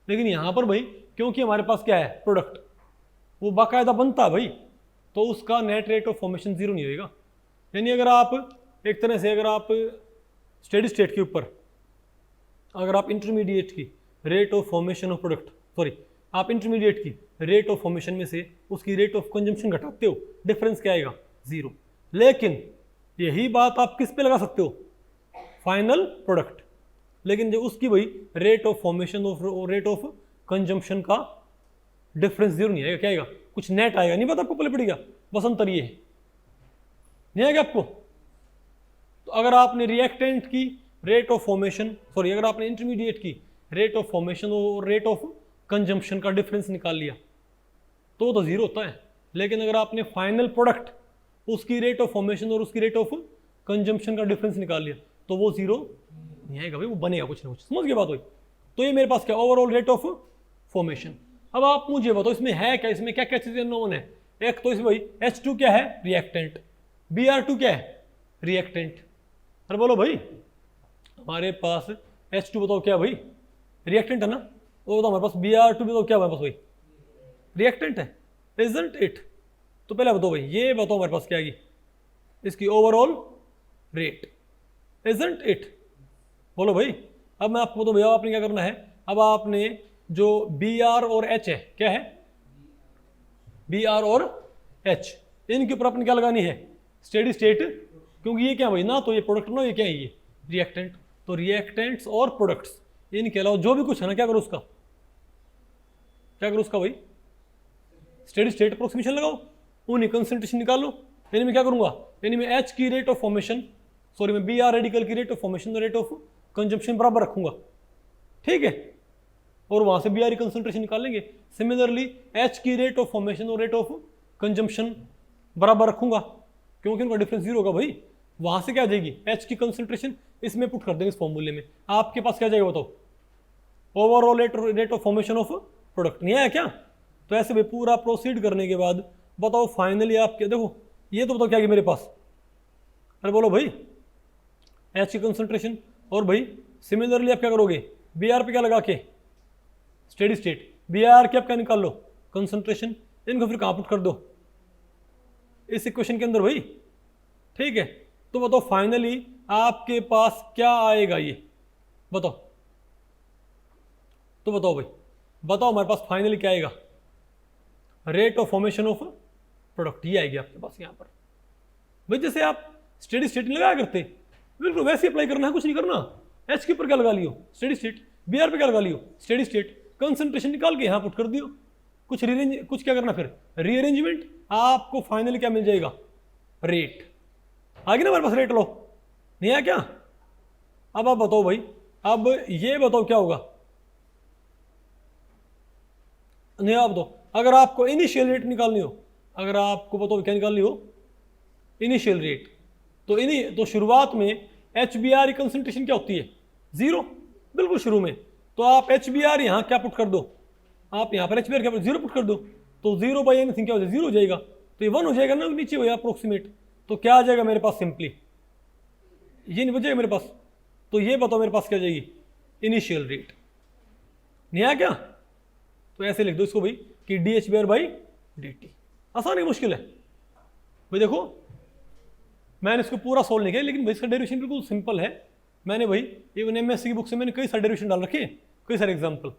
लेकिन यहाँ पर भाई क्योंकि हमारे पास क्या है, प्रोडक्ट वो बाकायदा बनता है भाई, तो उसका net rate of formation zero नहीं होगा। यानी अगर आप एक तरह से अगर आप स्टेडी स्टेट के ऊपर अगर आप इंटरमीडिएट की rate of formation of product, sorry आप इंटरमीडिएट की रेट ऑफ फॉर्मेशन में से उसकी रेट ऑफ कंजम्पशन घटाते हो, डिफरेंस क्या आएगा, जीरो। लेकिन यही बात आप किस पे लगा सकते हो, फाइनल प्रोडक्ट। लेकिन जो उसकी भाई रेट ऑफ फॉर्मेशन और रेट ऑफ कंजम्पशन का डिफरेंस जीरो नहीं आएगा, क्या आएगा, कुछ नेट आएगा, नहीं पता आपको, पहले पड़ेगा, बस अंतर ये है, नहीं आएगा आपको। तो अगर आपने रिएक्टेंट की रेट ऑफ फॉर्मेशन, सॉरी अगर आपने इंटरमीडिएट की रेट ऑफ फॉर्मेशन और रेट ऑफ कंजम्पशन का डिफरेंस निकाल लिया तो जीरो होता है। लेकिन अगर आपने फाइनल प्रोडक्ट उसकी रेट ऑफ फॉर्मेशन और उसकी रेट ऑफ कंजम्पशन का डिफरेंस निकाल लिया तो वो जीरो नहीं आएगा भाई, वो बनेगा कुछ ना कुछ, समझ गए बात हुई। तो ये मेरे पास क्या, ओवरऑल रेट ऑफ फॉर्मेशन। अब आप मुझे बताओ इसमें है क्या, इसमें क्या क्या चीजें नोन है। एक तो इसमें भाई H2 क्या है, रिएक्टेंट, Br2 क्या है, रिएक्टेंट। अरे बोलो भाई, हमारे पास H2 बताओ क्या भाई, रिएक्टेंट है ना, वो बताओ हमारे पास Br2 बताओ क्या हमारे पास भाई, रिएक्टेंट है, इजंट इट। तो पहले बताओ भाई, ये बताओ हमारे पास क्या है इसकी ओवरऑल रेट, इजंट इट। बोलो भाई। अब मैं आपको बताऊं भैया आपने क्या करना है, अब आपने जो Br और H है, क्या है, Br और H, इनके ऊपर आपने क्या लगानी है, स्टेडी स्टेट, क्योंकि ये क्या भाई ना, तो ये प्रोडक्ट ना, ये क्या है, ये रिएक्टेंट। तो रिएक्टेंट्स और प्रोडक्ट्स इनके अलावा जो भी कुछ है ना, क्या करो उसका, क्या करो उसका भाई, स्टेडी स्टेट अप्रोक्सीमेशन लगाओ, उन्हीं कंसंट्रेशन निकालो। यानी मैं क्या करूंगा, यानी मैं H की रेट ऑफ फॉर्मेशन, सॉरी मैं Br रेडिकल की रेट ऑफ फॉर्मेशन और रेट ऑफ कंजम्पशन बराबर रखूंगा, ठीक है, और वहां से Br कंसंट्रेशन निकाल लेंगे। सिमिलरली H की रेट ऑफ फॉर्मेशन और रेट ऑफ कंजम्पशन बराबर रखूंगा, क्योंकि उनका डिफरेंस जीरो होगा भाई। वहां से क्या आ जाएगी, H की कंसंट्रेशन इसमें पुट कर देंगे इस फॉर्मूले में, आपके पास क्या जाएगा बताओ, overall rate of formation of product. नहीं आया क्या। तो ऐसे भाई पूरा प्रोसीड करने के बाद बताओ फाइनली आप क्या, देखो ये तो बताओ क्या है मेरे पास, अरे बोलो भाई, H की कंसंट्रेशन, और भाई सिमिलरली आप क्या करोगे, Br पे क्या लगा के स्टेडी स्टेट, Br के आप क्या निकाल लो, कंसंट्रेशन, इनको फिर कहाँ पुट कर दो, इस इक्वेशन के अंदर भाई, ठीक है। तो बताओ फाइनली आपके पास क्या आएगा, ये बताओ, तो बताओ भाई, बताओ हमारे पास फाइनली क्या आएगा, rate of formation of product, ये आएगी आपके पास यहाँ पर भाई। जैसे आप स्टेडी स्टेट नहीं लगाया करते, बिल्कुल वैसे अप्लाई करना है, कुछ नहीं करना। H के ऊपर क्या लगा लियो, स्टेडी स्टेट, Br पे क्या लगा लियो, स्टेडी स्टेट, कंसंट्रेशन निकाल के यहाँ पुट कर दियो, कुछ रीअरेंज, कुछ क्या करना फिर रीअरेंजमेंट, आपको फाइनली क्या मिल जाएगा, रेट आ गई ना हमारे पास, रेट लो, नहीं आया क्या। अब आप बताओ भाई, अब ये बताओ क्या होगा, नहीं आप बताओ, अगर आपको इनिशियल रेट निकालनी हो, अगर आपको बताओ क्या निकालनी हो, इनिशियल रेट, तो शुरुआत में HBr की कंसंट्रेशन क्या होती है, जीरो, बिल्कुल शुरू में। तो आप HBr यहाँ क्या पुट कर दो, आप यहाँ पर HBr क्या जीरो पुट कर दो, तो जीरो बाई एनीथिंग क्या हो जाएगा, जीरो हो जाएगा, तो ये 1 हो जाएगा ना नीचे भैया अप्रोक्सीमेट। तो क्या आ जाएगा मेरे पास, सिंपली ये नहीं बचेगा मेरे पास। तो ये बताओ मेरे पास क्या जाएगी, इनिशियल रेट, नहीं आया क्या। तो ऐसे लिख दो इसको भाई कि DHBr बाई dt, आसान है मुश्किल है भाई। देखो मैंने इसको पूरा सोल्व नहीं किया, लेकिन भाई इसका डेरिवेशन बिल्कुल सिंपल है। मैंने भाई इवन MSc की बुक से मैंने कई सारे डेरिवेशन डाल रखे हैं, कई सारे एग्जाम्पल,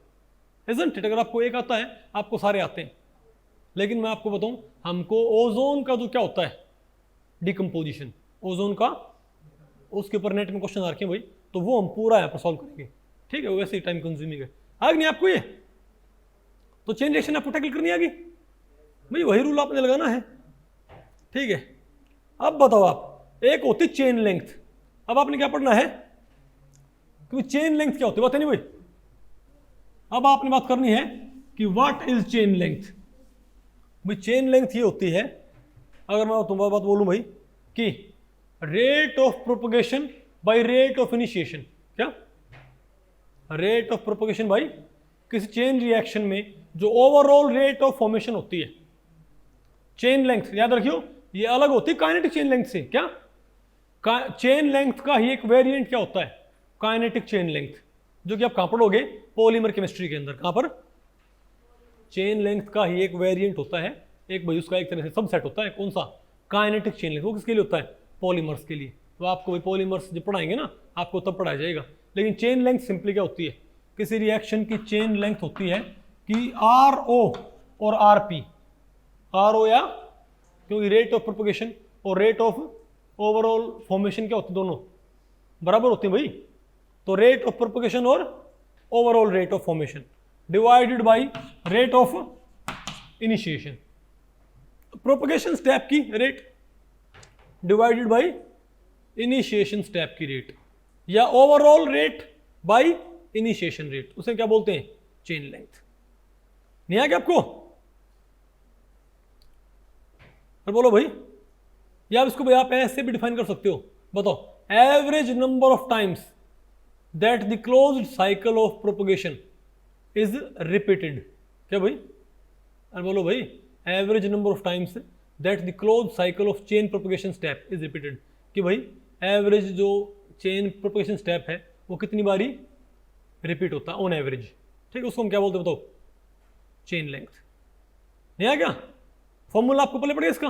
इजंट इट। अगर आपको एक आता है, आपको सारे आते हैं। लेकिन मैं आपको बताऊं, हमको ओजोन का जो क्या होता है, डिकम्पोजिशन ओजोन का, उसके ऊपर नेट में क्वेश्चन आ रखे हैं भाई, तो वो हम पूरा यहाँ पर सॉल्व करेंगे, ठीक है। वैसे ही टाइम कंज्यूमिंग है, आगे नहीं आपको ये, तो चेन रिएक्शन आपको टैकल करनी आगे भाई, वही रूल आपने लगाना है, ठीक है। अब बताओ आप, एक होती चेन लेंथ, अब आपने क्या पढ़ना है, क्योंकि चेन लेंथ क्या होती है, बात है नहीं भाई। अब आपने बात करनी है कि व्हाट इज चेन लेंथ। भाई चेन लेंथ ये होती है, अगर मैं तुम्हारी बात बोलूं भाई, कि rate of propagation bye rate of initiation. क्या? रेट ऑफ प्रोपगेशन बाय किसी चेन रिएक्शन में जो ओवरऑल रेट ऑफ फॉर्मेशन होती है। चेन लेंथ याद रखियो, ये अलग होती है काइनेटिक चेन लेंथ से। क्या? चेन लेंथ का ही एक वेरिएंट क्या होता है? काइनेटिक चेन लेंथ, जो कि आप कहां पढ़ोगे? पॉलीमर केमिस्ट्री के अंदर। कहां पर? चेन लेंथ का ही एक वेरिएंट होता है, एक भाई उसका एक तरह से सबसेट होता है। कौन सा? Kinetic chain length. वो किसके लिए होता है? पॉलीमर्स के लिए। तो आपको भाई पॉलीमर्स जब पढ़ाएंगे ना, आपको तब पढ़ाया जाएगा। लेकिन चेन लेंथ सिंपली क्या होती है? किसी रिएक्शन की चेन लेंथ होती है कि आर ओ और आर पी, आर ओ या, क्योंकि रेट ऑफ प्रोपगेशन और रेट ऑफ ओवरऑल फॉर्मेशन क्या होती है? दोनों बराबर होती है भाई। तो रेट ऑफ प्रोपगेशन और overall rate of formation divided by rate of initiation. Propagation step की rate divided by initiation step की रेट, या overall rate by initiation rate, उसे क्या बोलते हैं? Chain length. नहीं आ गया आपको? और बोलो भाई, या इसको भाई आप ऐसे भी डिफाइन कर सकते हो। बताओ, average number of times that the closed cycle of propagation is repeated. क्या भाई? और बोलो भाई, average number of times that the closed cycle of chain propagation step is repeated. कि भाई एवरेज जो चेन प्रोपगेशन स्टेप है वो कितनी बारी रिपीट होता है ऑन एवरेज। ठीक है, उसको हम क्या बोलते हैं? बताओ, चेन लेंथ। नहीं आ गया? फॉर्मूला आपको पहले पड़ेगा इसका।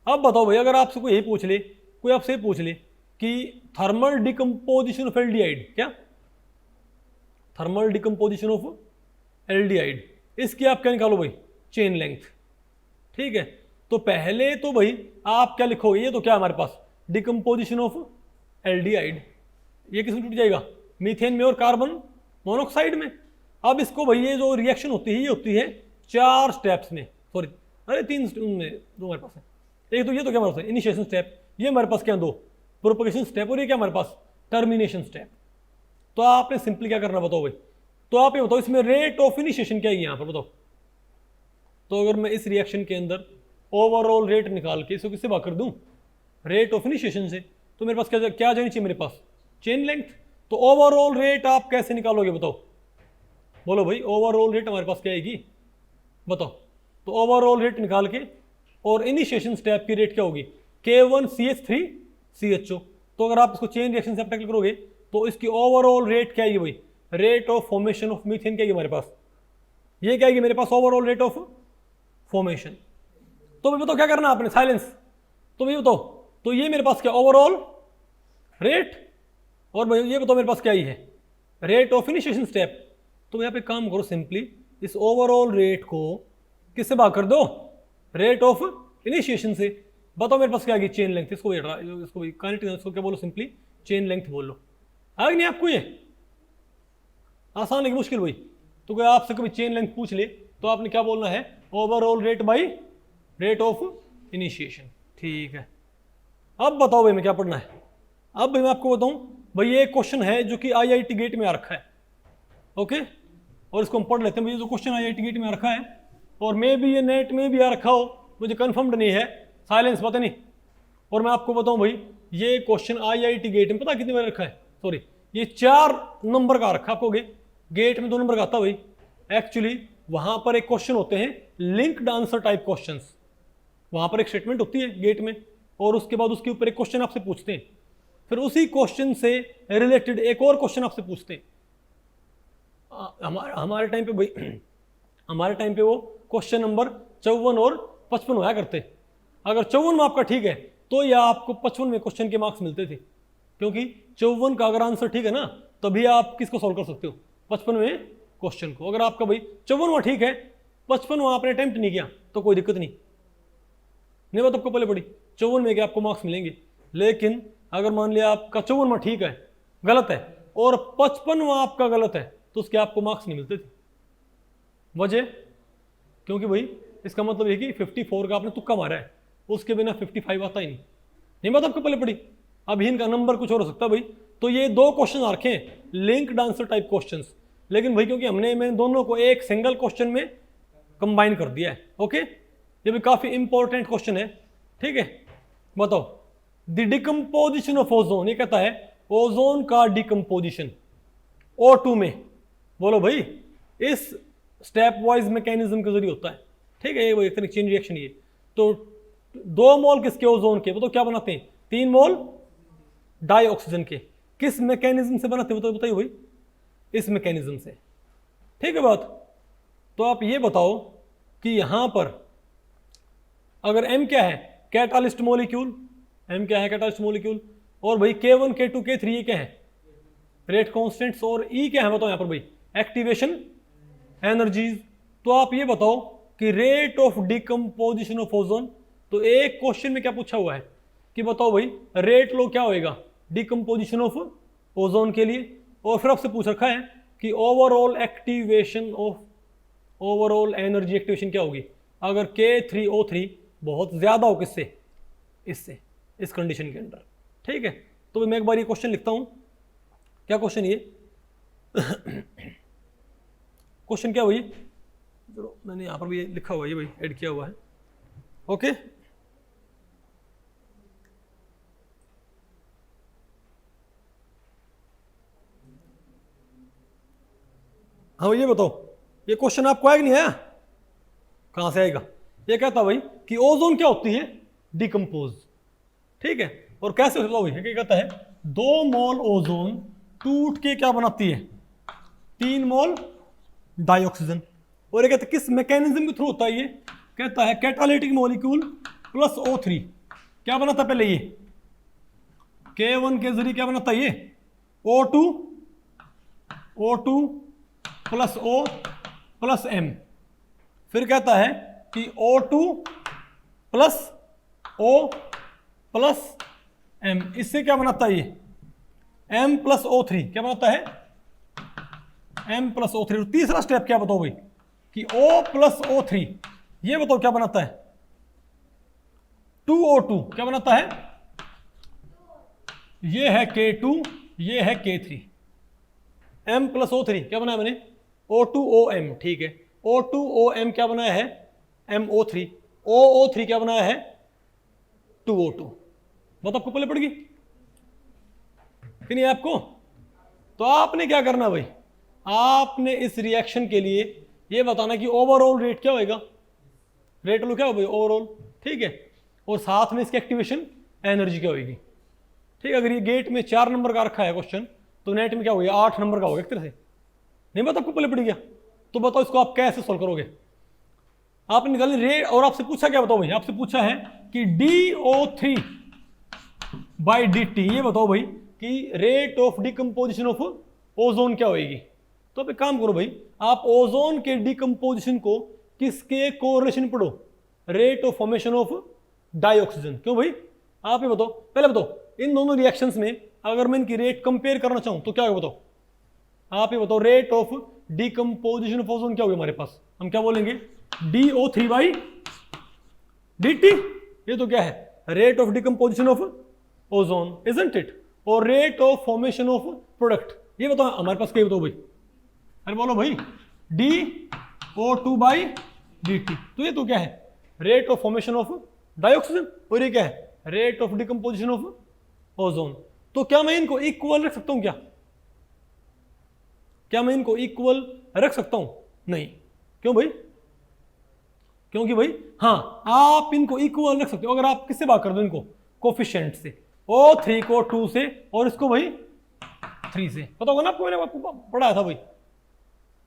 अब बताओ भाई, अगर आपसे कोई यही पूछ ले, कोई आपसे पूछ ले कि थर्मल डिकम्पोजिशन ऑफ एल्डिहाइड, क्या? थर्मल डिकम्पोजिशन ऑफ एल्डिहाइड, इसकी आप क्या निकालो भाई? Chain length. ठीक है, तो पहले तो भाई आप क्या लिखोगे? ये तो क्या हमारे पास डिकम्पोजिशन ऑफ एल्डिहाइड, ये किसमें टूट जाएगा? मीथेन में और कार्बन मोनोऑक्साइड में। अब इसको भाई ये जो रिएक्शन होती है ये होती है 4 स्टेप्स में, सॉरी अरे 3 में, 2 हमारे पास है। एक तो ये तो क्या हमारे पास है? Initiation step. ये हमारे पास क्या? 2 प्रोपगेशन स्टेप। और ये क्या हमारे पास? Termination step. तो आपने सिंपली क्या करना बताओ भाई? तो आप ये बताओ इसमें रेट ऑफ इनिशिएशन क्या है यहाँ पर? बताओ। तो अगर मैं इस रिएक्शन के अंदर ओवरऑल रेट निकाल के इसको किससे भाग कर दूं? रेट ऑफ इनिशिएशन से। तो मेरे पास क्या क्या जानी चाहिए? मेरे पास चेन लेंथ। तो ओवरऑल रेट आप कैसे निकालोगे? बताओ, बोलो भाई, ओवरऑल रेट हमारे पास क्या आएगी? बताओ। तो ओवरऑल रेट निकाल के और इनिशिएशन स्टेप की रेट क्या होगी? K1CH3CHO। तो अगर आप इसको चेन रिएक्शन से अप्लाई करोगे तो इसकी ओवरऑल रेट क्या आएगी भाई? Rate of formation of methane क्या आएगी हमारे पास? ये क्या आएगी मेरे पास? Overall rate of formation. तो भाई बताओ क्या करना आपने? साइलेंस। तो भाई बताओ, तो ये मेरे पास क्या? Overall rate. और भाई ये बताओ मेरे पास क्या ही है? Rate of initiation step. तो यहाँ पे काम करो, सिंपली इस ओवरऑल रेट को किससे भाग कर दो? रेट ऑफ इनिशिएशन से। बताओ मेरे पास क्या आ गई? Chain length. इसको काइनेटिक, इसको क्या बोलो? सिंपली चेन लेंथ बोल लो। आ गई नहीं आपको? ये आसान है कि मुश्किल भाई? तो कोई आपसे कभी चेन लेंथ पूछ ले तो आपने क्या बोलना है? Overall rate by rate of initiation. ठीक है, अब बताओ भाई मैं क्या पढ़ना है? अब भाई मैं आपको बताऊं भाई, ये क्वेश्चन है जो कि आईआईटी गेट में आ रखा है। ओके, और इसको हम पढ़ लेते हैं भाई। जो क्वेश्चन आईआईटी गेट में आ रखा है, और मे भी ये नेट में भी आ रखा हो, मुझे कंफर्म्ड नहीं है। साइलेंस, पता नहीं। और मैं आपको बताऊं भाई, ये क्वेश्चन आईआईटी गेट में पता कितनी बार रखा है? सॉरी, ये 4 नंबर का रखा। आपको गेट में 2 नंबर का आता भाई। एक्चुअली वहां पर एक क्वेश्चन होते हैं लिंक्ड आंसर टाइप क्वेश्चंस। वहां पर एक स्टेटमेंट होती है गेट में, और उसके बाद उसके ऊपर एक क्वेश्चन आपसे पूछते हैं, फिर उसी क्वेश्चन से रिलेटेड एक और क्वेश्चन आपसे पूछते हैं। हमारे टाइम पे भाई हमारे टाइम पे वो क्वेश्चन नंबर 54 और 55 होया करते। अगर 54 में आपका ठीक है तो या आपको 55 में क्वेश्चन के मार्क्स मिलते थे, क्योंकि 54 का अगर आंसर ठीक है ना तभी आप किसको सॉल्व कर सकते हो? 55 में क्वेश्चन को। अगर आपका भाई 54वां ठीक है, 55वां आपने अटेम्प्ट नहीं किया तो कोई दिक्कत नहीं बात आपको पहले पड़ी। 54 में क्या आपको मार्क्स मिलेंगे। लेकिन अगर मान लिया आपका 54वां ठीक है, गलत है, और 55वां आपका गलत है, तो उसके आपको मार्क्स नहीं मिलते थे। वजह? क्योंकि भाई इसका मतलब ये कि 54 का आपने तुक्का मारा है, उसके बिना 55 आता ही नहीं बात आपको पहले पड़ी। अब इनका नंबर कुछ और हो सकता है भाई। तो ये 2 क्वेश्चन आ रखे हैं लिंक्ड आंसर टाइप क्वेश्चंस, लेकिन भाई क्योंकि हमने दोनों को एक सिंगल क्वेश्चन में कंबाइन कर दिया है। ओके, ये भी काफी इंपॉर्टेंट क्वेश्चन है। ठीक है, बताओ द डिकम्पोजिशन ऑफ ओजोन, ये कहता है ओजोन का डिकम्पोजिशन O2 में। बोलो भाई, इस स्टेप वाइज मैकेनिज्म के जरिए होता है, ठीक है। ये वो एक तरह चेन रिएक्शन ये। तो 2 मोल किसके ओजोन के, वो तो क्या बनाते हैं, 3 मोल डाई ऑक्सीजन के। किस मैकेनिज्म से बनाते हैं बताइए भाई, इस मैकेनिज्म से, ठीक है बात। तो आप ये बताओ कि यहां पर अगर M क्या है, कैटालिस्ट मॉलिक्यूल, M क्या है, कैटालिस्ट मॉलिक्यूल, और भाई K1 K2 K3 ये क्या है, रेट कांस्टेंट्स, और E क्या है बताओ यहां पर भाई, एक्टिवेशन एनर्जीज। तो आप ये बताओ कि rate of decomposition of ozone, तो एक क्वेश्चन में क्या पूछा हुआ है कि बताओ भाई रेट लो क्या होएगा डिकम्पोजिशन ऑफ ओजोन के लिए, और फिर आपसे पूछ रखा है कि overall activation of, overall energy activation क्या होगी अगर K3O3 बहुत ज्यादा हो किससे, इससे, इस कंडीशन के अंदर, ठीक है। तो मैं एक बार ये क्वेश्चन लिखता हूं, क्या क्वेश्चन ये क्वेश्चन क्या हुई, चलो मैंने यहां पर भी लिखा हुआ है, ये भाई ऐड किया हुआ है, ओके। हाँ ये बताओ, ये क्वेश्चन आपको आएगा नहीं आया, कहां से आएगा। ये कहता भाई कि ओजोन क्या होती है, डिकम्पोज, ठीक है। और कैसे होता है, क्या कहता है 2 मोल ओजोन टूट के क्या बनाती है, 3 मोल डाइऑक्सीजन। और ये कहते हैं किस मैकेनिज्म के थ्रू होता है, ये कहता है कैटालिटिक मॉलिक्यूल प्लस O3 क्या बनाता है, पहले ये K1 के जरिए क्या बनाता है, ये O2 plus O plus M, फिर कहता है कि O2 plus O plus M, इससे क्या बनाता है ये M प्लस O3 क्या बनाता है, M प्लस O3। और तीसरा स्टेप क्या बताओ भाई कि O प्लस O3 ये बताओ क्या बनाता है, 2O2 क्या बनाता है, ये है K2 ये है K3, M प्लस O3 क्या बनाया मैंने, O2OM, ठीक है। O2OM क्या बनाया है, MO3, OO3 क्या बनाया है, 2O2। बात आपको पहले पड़ेगी कि नहीं आपको। तो आपने क्या करना भाई, आपने इस रिएक्शन के लिए ये बताना कि ओवरऑल रेट क्या होएगा, रेट लो क्या होगा ओवरऑल, ठीक है। और साथ में इसकी एक्टिवेशन एनर्जी क्या होगी, ठीक है। अगर ये गेट में 4 नंबर का रखा है क्वेश्चन, तो नेट में क्या होगा 8 नंबर का होगा एक तरह से, नहीं बात आपको पहले पड़ गया। तो बताओ इसको आप कैसे सोल्व करोगे, आपने निकाली रेट, और आपसे पूछा क्या बताओ भाई, आपसे पूछा है कि DO3 बाई DT, ये बताओ भाई कि rate of decomposition of ozone क्या होगी। तो आप एक काम करो भाई, आप ओजोन के डिकम्पोजिशन को किसके कोरिलेशन पढ़ो, rate of formation of dioxygen. क्यों भाई, आप ये बताओ, पहले बताओ इन दोनों रिएक्शंस में अगर मैं इनकी रेट कंपेयर करना चाहूं तो क्या होगा बताओ, आप ये बताओ rate of decomposition of ozone क्या होगा हमारे पास, हम क्या बोलेंगे DO3 बाई DT। ये तो क्या है, rate of decomposition of ozone, isn't it, और rate of formation of product. ये बताओ हमारे पास क्या बताओ भाई, अरे बोलो भाई DO2 बाई DT। तो ये तो क्या है, rate of formation of dioxygen, और ये क्या है, rate of decomposition of ozone. तो क्या मैं इनको इक्वल रख सकता हूं, क्या मैं इनको इक्वल रख सकता हूं, नहीं। क्यों भाई, क्योंकि भाई हाँ आप इनको इक्वल रख सकते हो अगर आप किससे भाग कर दो इनको, कोफिशिएंट से, O3 को 2 से और इसको भाई 3 से। पता होगा ना आपको, मैंने आपको पढ़ाया था भाई,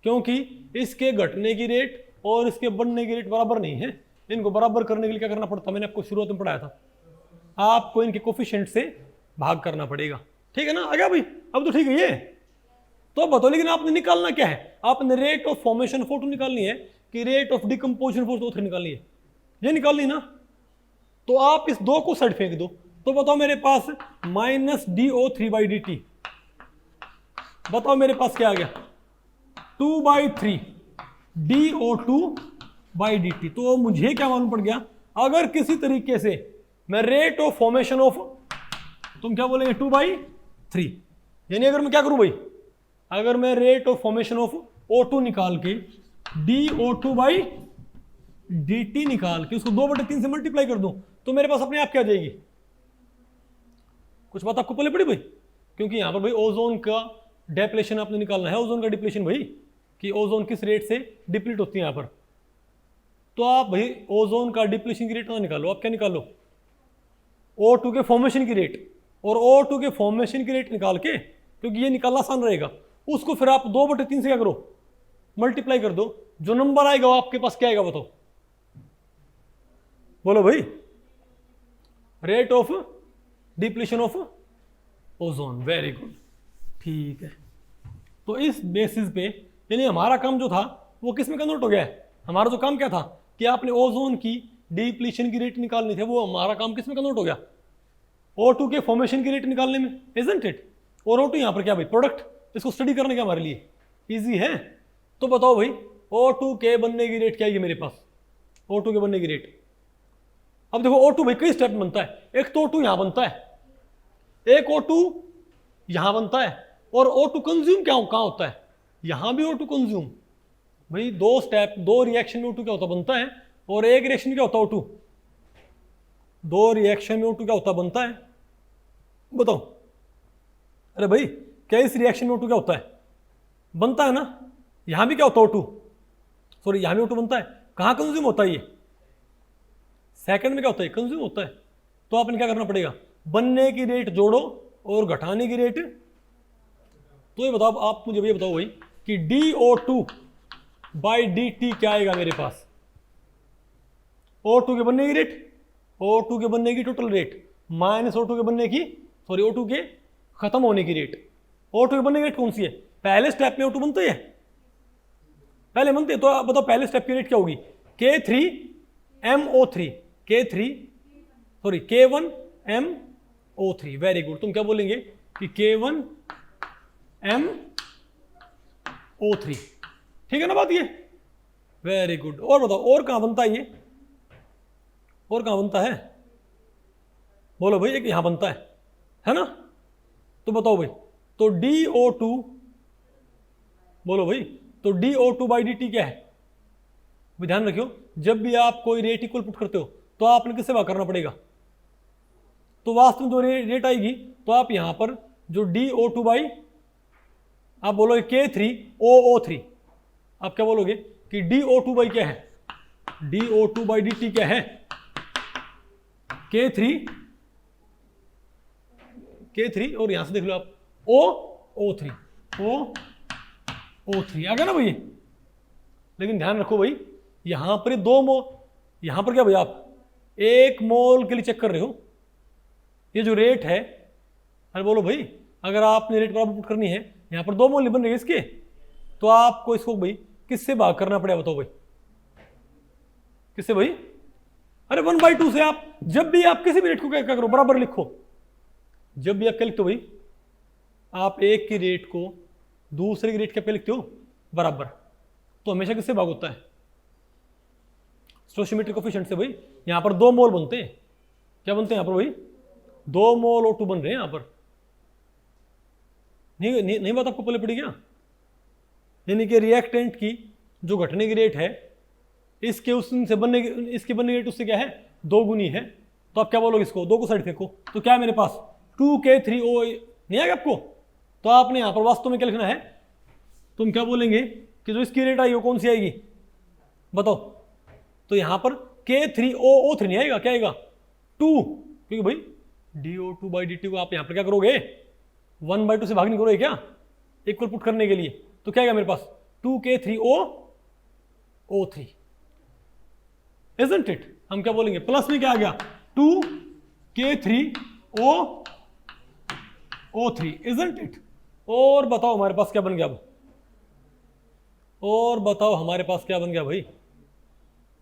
क्योंकि इसके घटने की रेट और इसके बढ़ने की रेट बराबर नहीं है, इनको बराबर करने के लिए क्या करना पड़ता, मैंने आपको शुरुआत में पढ़ाया था, आपको इनके कोफिशिएंट से भाग करना पड़ेगा, ठीक है ना। आ गया भाई, अब तो ठीक है ये। तो बताओ लेकिन आपने निकालना क्या है, आपने rate of formation of O2 निकालनी है कि rate of decomposition of O3 निकालनी है, ये निकालनी ना। तो आप इस 2 को साइड फेंक दो, तो बताओ मेरे पास माइनस DO3 बाई DT, बताओ मेरे पास क्या आ गया 2/3 DO2 बाई DT। तो मुझे क्या मालूम पड़ गया, अगर किसी तरीके से मैं रेट ऑफ फॉर्मेशन ऑफ, तुम क्या बोलेंगे 2/3, यानी अगर मैं क्या करूं भाई, अगर मैं rate of formation of O2 निकाल के DO2 बाई DT निकाल के उसको 2/3 से मल्टीप्लाई कर दूं, तो मेरे पास अपने आप क्या आ जाएगी कुछ बात आपको पहले पड़ी भाई, क्योंकि यहाँ पर भाई ओजोन का डेप्लेशन आपने निकालना है, ओजोन का डिप्लेशन भाई, कि ओजोन किस रेट से डिप्लीट होती है यहाँ पर। तो आप भाई ओजोन का डिप्लीशन की रेट ना निकालो, आप क्या निकालो, O2 के फॉर्मेशन की रेट, और O2 के फॉर्मेशन की रेट निकाल के, क्योंकि ये निकालना आसान रहेगा, उसको फिर आप 2/3 से क्या करो, मल्टीप्लाई कर दो, जो नंबर आएगा वो आपके पास क्या आएगा बताओ, बोलो भाई, rate of depletion of ozone. Very good, ठीक है। तो इस बेसिस पे यानी हमारा काम जो था वो किस में कन्वर्ट हो गया है, हमारा जो काम क्या था कि आपने ओजोन की डिप्लीशन की रेट निकालनी थी, वो हमारा काम किस में कन्वर्ट हो गया, O2 के फॉर्मेशन की रेट निकालने में, इजंट इट। और O2 यहाँ पर क्या भाई, प्रोडक्ट, इसको स्टडी करने क्या हमारे लिए इजी है। तो बताओ भाई O2 के बनने की रेट क्या है मेरे पास, O2 के बनने की रेट। अब देखो O2 भाई कई स्टेप में बनता है, एक तो O2 यहाँ बनता है, एक O2 यहाँ बनता है, और O2 कंज्यूम क्या कहाँ होता है, यहाँ भी O2 कंज्यूम। भाई दो स्टेप, दो रिएक्शन में O2 क्या होता बनता है, और एक रिएक्शन क्या होता है O2, दो रिएक्शन में O2 क्या होता बनता है, बताओ। अरे भाई क्या इस रिएक्शन में O2 क्या होता है, बनता है ना, यहां भी क्या होता है O2, सॉरी यहां भी O2 बनता है, कहां कंज्यूम होता है, ये सेकंड में क्या होता है, कंज्यूम होता है। तो आपने क्या करना पड़ेगा, बनने की रेट जोड़ो और घटाने की रेट। तो ये बताओ, आप मुझे ये बताओ भाई कि DO2/dt क्या आएगा मेरे पास, O2 के बनने की रेट, O2 के बनने की टोटल रेट माइनस O2 के बनने की, सॉरी O2 के खत्म होने की रेट। O2 के बनने की रेट कौन सी है, पहले स्टेप में O2 बनती है, पहले बनती है, तो आप बताओ पहले स्टेप की रेट क्या होगी, K3MO3, K1MO3। वेरी गुड, तुम क्या बोलेंगे कि K1MO3, ठीक है ना बात ये, वेरी गुड। और बताओ और कहां बनता है ये, और कहां बनता है, बोलो भाई, एक यहां बनता है ना। तो बताओ भाई, तो DO2, बोलो भाई, तो DO2/dt क्या है, ध्यान रखियो, जब भी आप कोई रेट इक्वल पुट करते हो तो आपने किससे भाग करना पड़ेगा, तो वास्तव में जो रेट आएगी, तो आप यहां पर जो DO2 आप बोलोगे K3OO3, आप क्या बोलोगे कि DO2 क्या है, DO2/dt क्या है, K3 और यहां से देख लो आप OO3 आ गया ना भाई। लेकिन ध्यान रखो भाई, यहां पर दो मोल, यहां पर क्या भाई आप एक मोल के लिए चेक कर रहे हो, ये जो रेट है, अरे बोलो भाई, अगर आपने रेट बराबर पुट करनी है, यहां पर दो मोल नहीं बन रहे इसके, तो आपको इसको भाई किससे भाग करना पड़ेगा, बताओ भाई, किससे भाई, अरे 1/2 से। आप जब भी आप किसी भी रेट को क्या करो, बराबर लिखो, जब भी आप क्या लिखते हो भाई, आप एक की रेट को दूसरे की रेट क्या लिखते हो, बराबर, तो हमेशा किससे भाग होता है, स्टोइचियोमेट्रिक कोएफिशिएंट से भाई। यहां पर दो मोल बनते हैं, क्या बनते हैं यहां पर भाई, 2 मोल O2 बन रहे हैं यहां पर, नहीं बात आपको पहले पड़ी क्या, यानी कि रिएक्टेंट की जो घटने की रेट है, इसके उससे बनने की, इसके बनने की रेट उससे क्या है, 2 गुनी है। तो आप क्या बोलोगे, इसको 2 को साइड फेंको, तो क्या है मेरे पास 2K3O नहीं आएगा आपको, तो आपने यहां पर वास्तव में क्या लिखना है, तुम क्या बोलेंगे कि जो इसकी रेट आई वो कौन सी आएगी, बताओ। तो यहां पर K3OO3 नहीं आएगा, क्या आएगा 2, क्योंकि भाई DO2/dt को आप यहां पर क्या करोगे, 1/2 से भाग नहीं करोगे क्या, इक्वल पुट करने के लिए, तो क्या आएगा मेरे पास 2K3OO3, इजंट इट। हम क्या बोलेंगे, प्लस में क्या आ गया 2K3OO3, इजंट इट। और बताओ हमारे पास क्या बन गया, और बताओ हमारे पास क्या बन गया भाई,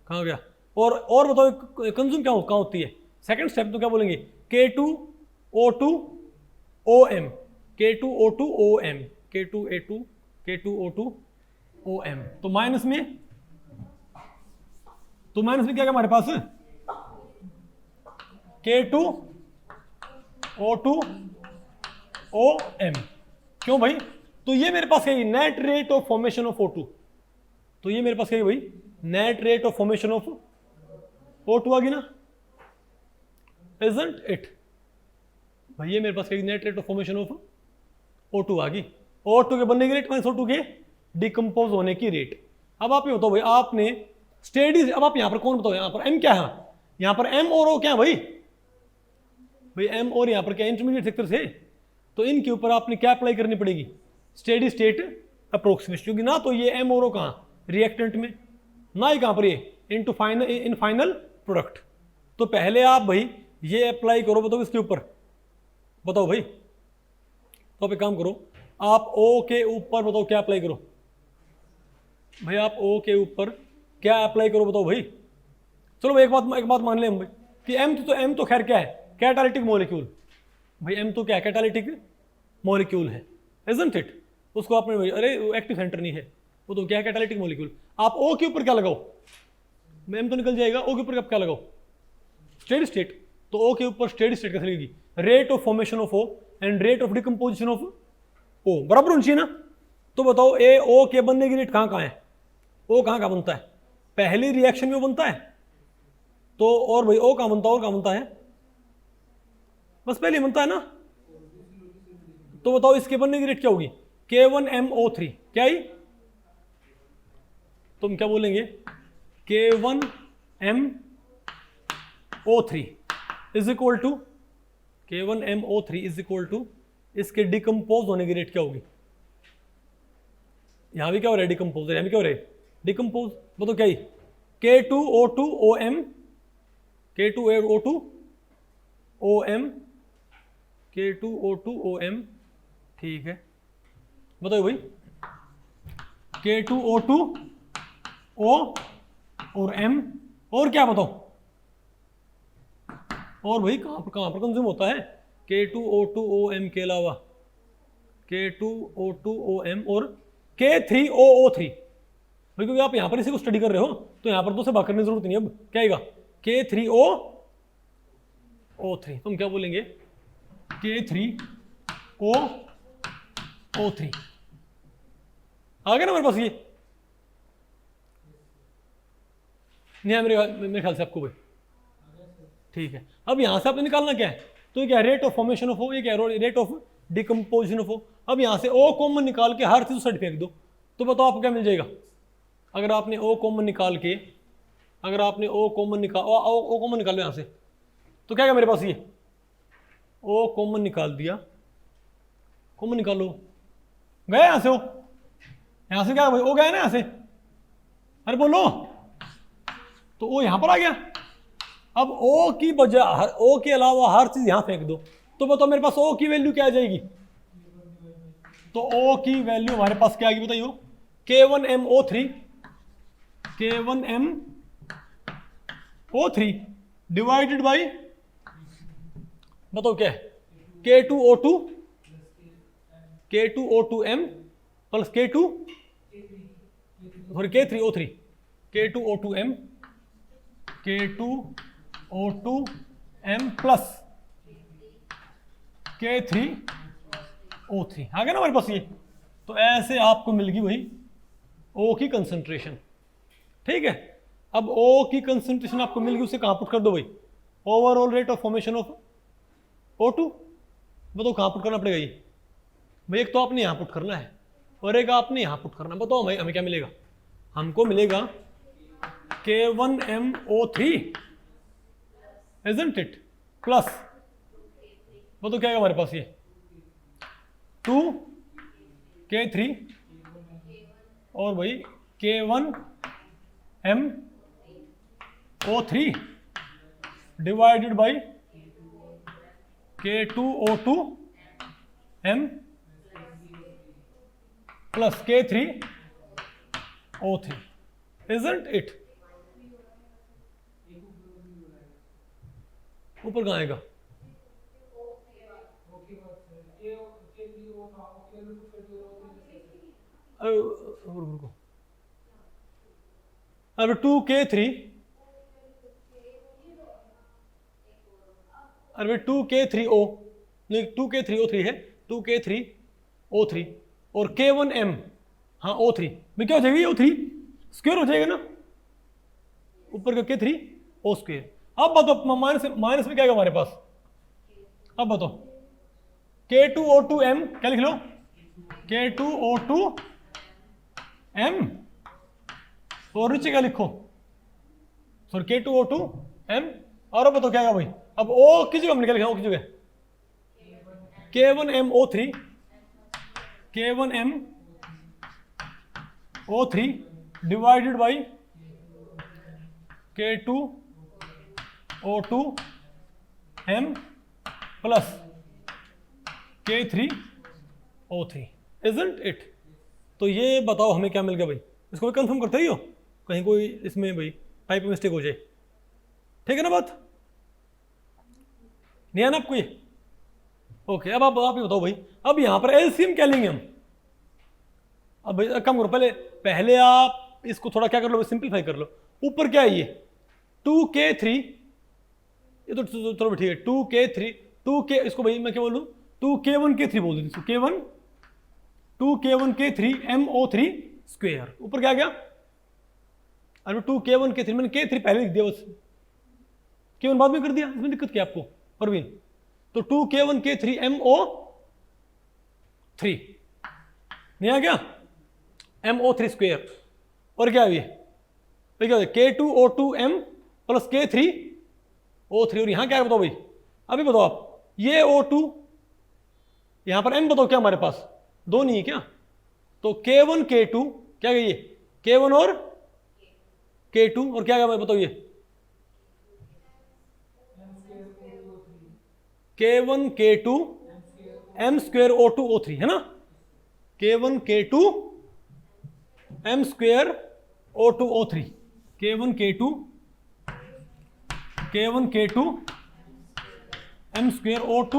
कहां गया, और बताओ कंज्यूम क्या कहां होती है, सेकंड स्टेप तो क्या बोलेंगे K2O2OM, K2O2OM, K2O2OM। तो माइनस में क्या हमारे पास K2O2OM, क्यों भाई, तो ये मेरे पास क्या है, net rate of formation of O2, तो ये मेरे पास क्या है भाई, net rate of formation of O2 आ गई ना, इजंट इट। भाई ये मेरे पास net rate of formation of O2 आ गई, O2 के बनने की रेट माइनस O2 के डिकम्पोज होने की रेट। अब आप ये बताओ भाई, आपने स्टेडी, अब आप यहाँ पर कौन बताओ, यहाँ पर M क्या है, यहाँ पर M और O क्या है भाई, भाई M और यहाँ पर क्या इंटरमीडिएट सेक्टर से, तो इनके ऊपर आपने क्या अप्लाई करनी पड़ेगी, स्टेडी स्टेट अप्रोक्सीमेशन, क्योंकि ना तो ये M और O कहाँ रिएक्टेंट में, ना ही कहाँ पर ये इन फाइनल प्रोडक्ट। तो पहले आप भाई ये अप्लाई करो, बताओ इसके ऊपर, बताओ भाई। तो आप एक काम करो, आप O के ऊपर बताओ क्या अप्लाई करो भाई, आप O के ऊपर क्या अप्लाई करो बताओ भाई। चलो एक बात मान लें हम भाई कि M तो खैर क्या है, कैटालिटिक मॉलिक्यूल, भाई M तो क्या है, कैटालिटिक मॉलिक्यूल है, इजंट इट। उसको आपने अरे एक्टिव सेंटर नहीं है, वो तो क्या है, कैटालिटिक मॉलिक्यूल। आप O के ऊपर क्या लगाओ, M तो निकल जाएगा, O के ऊपर आप क्या लगाओ, स्टेडी स्टेट। तो O के ऊपर स्टेडी स्टेट कैसे लगेगी, rate of formation of O and rate of decomposition of O बराबर होनी चाहिए ना। तो बताओ ए O के बनने की रेट कहाँ कहाँ है, O कहाँ बनता है, पहली रिएक्शन में वो बनता है, तो और भाई O कहाँ बनता है, और कहाँ बनता है, बस पहले बनता है ना। तो बताओ इसके बनने की रेट क्या होगी, K1MO3 क्या ही, तुम क्या बोलेंगे, K1MO3 is equal to K1MO3 is equal to इसके डिकम्पोज होने की रेट क्या होगी, यहां भी क्या हो रहा है डिकम्पोज, यहां भी क्या हो रहा है डिकम्पोज, बताओ क्या ही, K2O2OM K2O2OM K2O2OM, ठीक है बताओ भाई, K2O2O और M, और क्या बताओ, और भाई कहां पर कंज्यूम होता है, K2O2OM के अलावा K2O2OM और K3OO3, भाई क्योंकि आप यहां पर इसी को स्टडी कर रहे हो तो यहां पर तो से बात करने की जरूरत नहीं। अब क्या आएगा, K3OO3, तुम क्या बोलेंगे, K3OO3 आ गया ना मेरे पास, ये नहीं है मेरे ख्याल से आपको भाई, ठीक है। अब यहां से आपने निकालना क्या है, तो ये क्या rate of formation of O, ये क्या rate of decomposition of O। अब यहां से O कॉमन निकाल के हर चीज साइड फेंक दो, तो बताओ आपको क्या मिल जाएगा, अगर आपने O कॉमन निकाल के, अगर आपने O कॉमन निकालो यहां से, तो क्या मेरे पास ये O कॉमन निकाल दिया, कॉमन निकालो, गया यहां से O, यहां से क्या भाई O गया ना यहां से, अरे बोलो, तो O यहां पर आ गया। अब O की बजाय O के अलावा हर चीज यहां फेंक दो, तो बताओ मेरे पास O की वैल्यू क्या आ जाएगी, तो O की वैल्यू हमारे पास क्या आएगी बताइए, K1MO3 K1MO3 डिवाइडेड बाई, बताओ क्या है, K2O2M plus K3O3 K2O2M plus K3O3 आ गया ना हमारे पास ये। तो ऐसे आपको मिल गई वही O की कंसंट्रेशन, ठीक है। अब O की कंसंट्रेशन आपको मिल गई, उसे कहां पुट कर दो भाई, overall rate of formation of O2, बताओ कहां पुट करना पड़ेगा ये भाई, एक तो आपने यहां पुट करना है और एक आपने यहां पुट करना है। बताओ भाई हमें क्या मिलेगा, हमको मिलेगा K1MO3 isn't it प्लस, बताओ क्या है हमारे पास ये 2K3 और भाई K1MO3 divided by K2O2M plus K3O3 isn't it, ऊपर कहां आएगा, अब 2K3 अरे 2K3O नहीं 2K3O3 है, 2K3O3 और K1M, हाँ O3 में क्या हो जाएगा, ये O3 स्क्वायर हो जाएगा ना, ऊपर का K3O स्क्वायर। अब बताओ माइनस में क्या आएगा हमारे पास, अब बताओ K2O2M क्या लिख लो, K2O2M, और नीचे क्या लिखो, सॉरी K2O2M, और अब बताओ क्या है भाई, अब O किस जगह हमने क्या लिखा, O किस जगह, K1MO3, K1MO3 divided by K2O2M plus K3O3, isn't it. तो ये बताओ हमें क्या मिल गया भाई, इसको भी कंफर्म करते ही हो, कहीं कोई इसमें भाई टाइप मिस्टेक हो जाए, ठीक है ना बात, नहीं है ना आपको ये, ओके। अब आप ही बताओ भाई, अब यहां पर एलसीएम क्या लेंगे हम, अब भाई कम करो, पहले आप इसको थोड़ा क्या कर लो, सिंपलीफाई कर लो। ऊपर क्या है ये 2K3, ये तो चलो ठीक है 2K3, 2K, इसको भाई मैं क्या बोलूं 2K1K3 बोल देती हूँ, K1 2K1K3 MO3 स्क्वायर, ऊपर क्या गया, अरे 2K1K3 मैंने K3 पहले लिख दिया, बस K1 बाद में कर दिया, इसमें दिक्कत क्या आपको परवीन, तो 2K1K3 MO3 नहीं आ गया, MO3 स्क्वायर, और क्या है ये, तो क्या K2O2M प्लस K3O3, और यहां क्या है बताओ भाई, अभी बताओ आप, ये O2 यहां पर M बताओ क्या हमारे पास, दो नहीं है क्या, तो K1 K2 क्या है ये, K1 और K2, और क्या है बताओ ये K1 K2 M square O2 O3 है ना, K1 K2 M square O2 O3, K1 K2 M square O2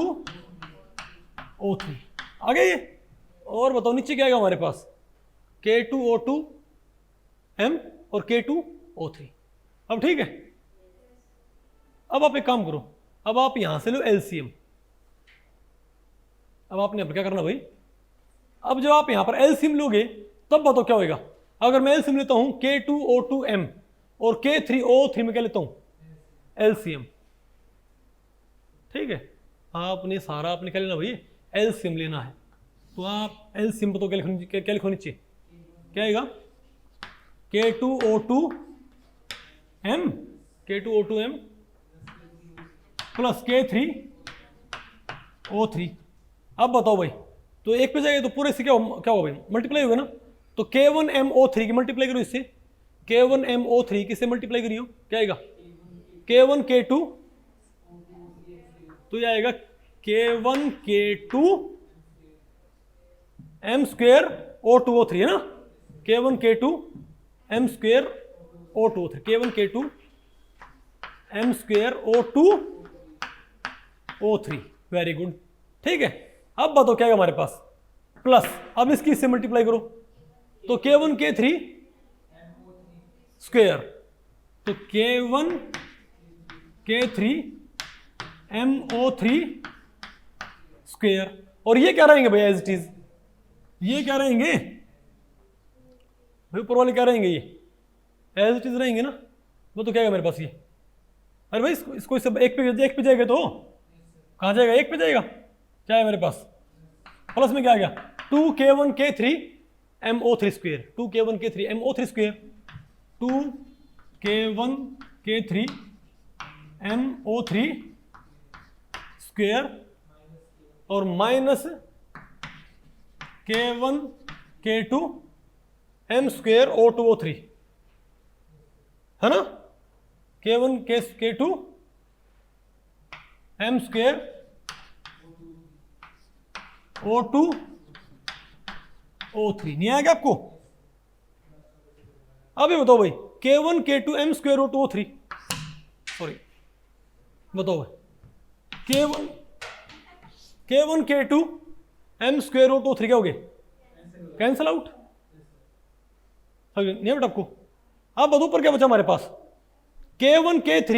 O3 आ गया ये, और बताओ नीचे क्या आएगा हमारे पास, K2O2 M और K2O3, अब ठीक है। अब आप एक काम करो, अब आप यहां से लो एलसीएम, अब आपने अब क्या करना भाई, अब जब आप यहां पर एलसीएम लोगे तब बताओ क्या होगा, अगर मैं एलसीएम लेता हूं K2O2M और K3O3 में क्या लेता हूं एलसीएम, ठीक है, आपने सारा आपने क्या लेना भाई एलसीएम लेना है, तो आप एलसीएम बताओ क्या लिखो नीचे, क्या आएगा K2O2M प्लस K3O3, अब बताओ भाई, तो एक पे जाएगा तो पूरे से क्या होगा भाई, मल्टीप्लाई होगा ना, तो K1MO3 की मल्टीप्लाई करो इससे, K1MO3 किससे मल्टीप्लाई करियो, क्या आएगा K1 K2, तो ये आएगा K1 K2 M square O2 O3 है ना, K1 K2 M square O2 O3, K1 K2 M square O2 O3, very good, ठीक है। अब बताओ क्या है हमारे पास, प्लस, अब इसकी इससे मल्टीप्लाई करो, तो K1 K3 स्क्वेयर, तो K1 K3 MO3 स्क्वेयर, और ये क्या रहेंगे भाई एज इट इज, ये क्या रहेंगे भाई, ऊपर वाले क्या रहेंगे, ये एज इट इज रहेंगे ना, वो तो क्या है मेरे पास ये, अरे भाई इसको सब एक पे जाएगा, तो कहाँ जाएगा, एक पे जाएगा, क्या है मेरे पास, प्लस में क्या आ गया 2K1K3 MO3 square, 2K1K3 MO3 square, 2K1K3 MO3 square, और minus K1 K2 M square O2 O3 है ना, K1 K2 M square O2 O3, नहीं आएगा आपको, अभी बताओ भाई K1 K2 M square O2 O3, sorry बताओ भाई K1 K2 M square O2 O3 क्या हो गए, कैंसल आउट, नहीं है बेटा आपको। अब बताओ ऊपर क्या बचा हमारे पास, K1 K3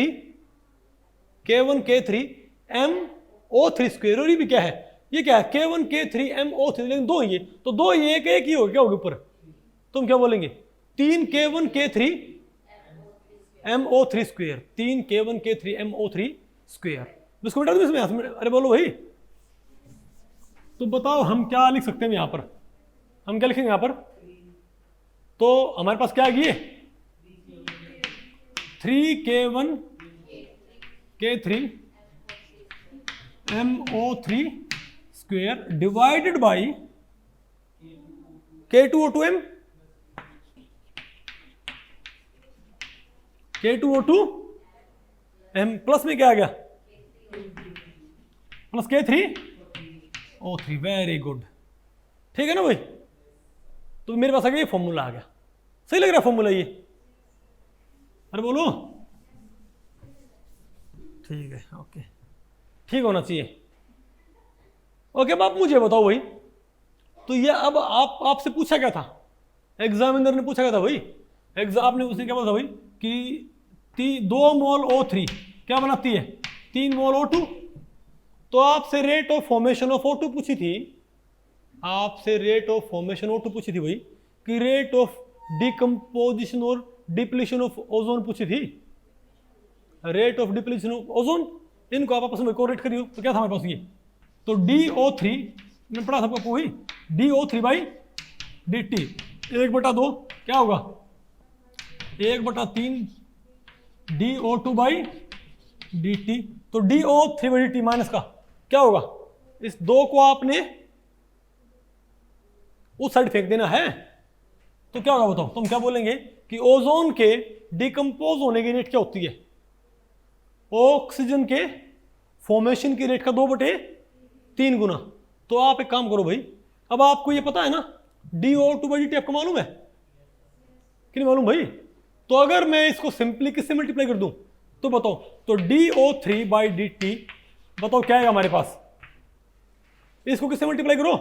MO3 स्क्वेयर, और ये भी क्या है, ये क्या है K1 K3 MO3, लेकिन दो ये, तो दो ये एक ही होगा, क्या होगा ऊपर, तुम क्या बोलेंगे 3 K1 K3 MO3 square, 3 K1 K3 MO3 square, इसको बेटा इसमें, अरे बोलो भाई तो बताओ हम क्या लिख सकते हैं यहाँ पर, हम क्या लिखेंगे यहाँ पर? तो हमारे पास क्या आ गई है 3K1 K3 MO3 square divided by K2O2M K2O2M plus में क्या आ गया प्लस K3O3। वेरी गुड, ठीक है ना भाई। तो मेरे पास आ गया ये फॉर्मूला आ गया, सही लग रहा है फॉर्मूला ये? अरे बोलो, ठीक है, ओके, ठीक होना चाहिए। ओके, अब आप मुझे बताओ भाई, तो ये अब आपसे पूछा क्या था, एग्जामिनर ने पूछा क्या था भाई? आपने उसने क्या बोला था भाई कि 2 मोल O3 क्या बनाती है 3 मोल O2। तो आपसे rate of formation of O2 पूछी थी, आपसे रेट ऑफ फॉर्मेशन O2 पूछी थी भाई, कि रेट ऑफ डिकम्पोजिशन और डिप्लीशन ऑफ ओजोन पूछी थी, rate of depletion of ozone. इनको आप आपस में कोरिलेट करियो, तो क्या था हमारे पास ये, तो DO3 मैंने पढ़ा था आपको वही, DO3/DT 1/2 क्या होगा 1/3 DO2/DT। तो DO3/DT माइनस का क्या होगा, इस 2 को आपने उस साइड फेंक देना है, तो क्या होगा बताओ? तो हम क्या बोलेंगे कि ओजोन के डिकम्पोज होने की रेट क्या होती है, ऑक्सीजन के फॉर्मेशन की रेट का 2/3 गुना। तो आप एक काम करो भाई, अब आपको ये पता है ना DO2/DT आपको मालूम है कि नहीं मालूम भाई? तो अगर मैं इसको सिंपली किससे मल्टीप्लाई कर दूं तो बताओ, तो DO3/DT बताओ क्या आएगा हमारे पास, इसको किससे मल्टीप्लाई करो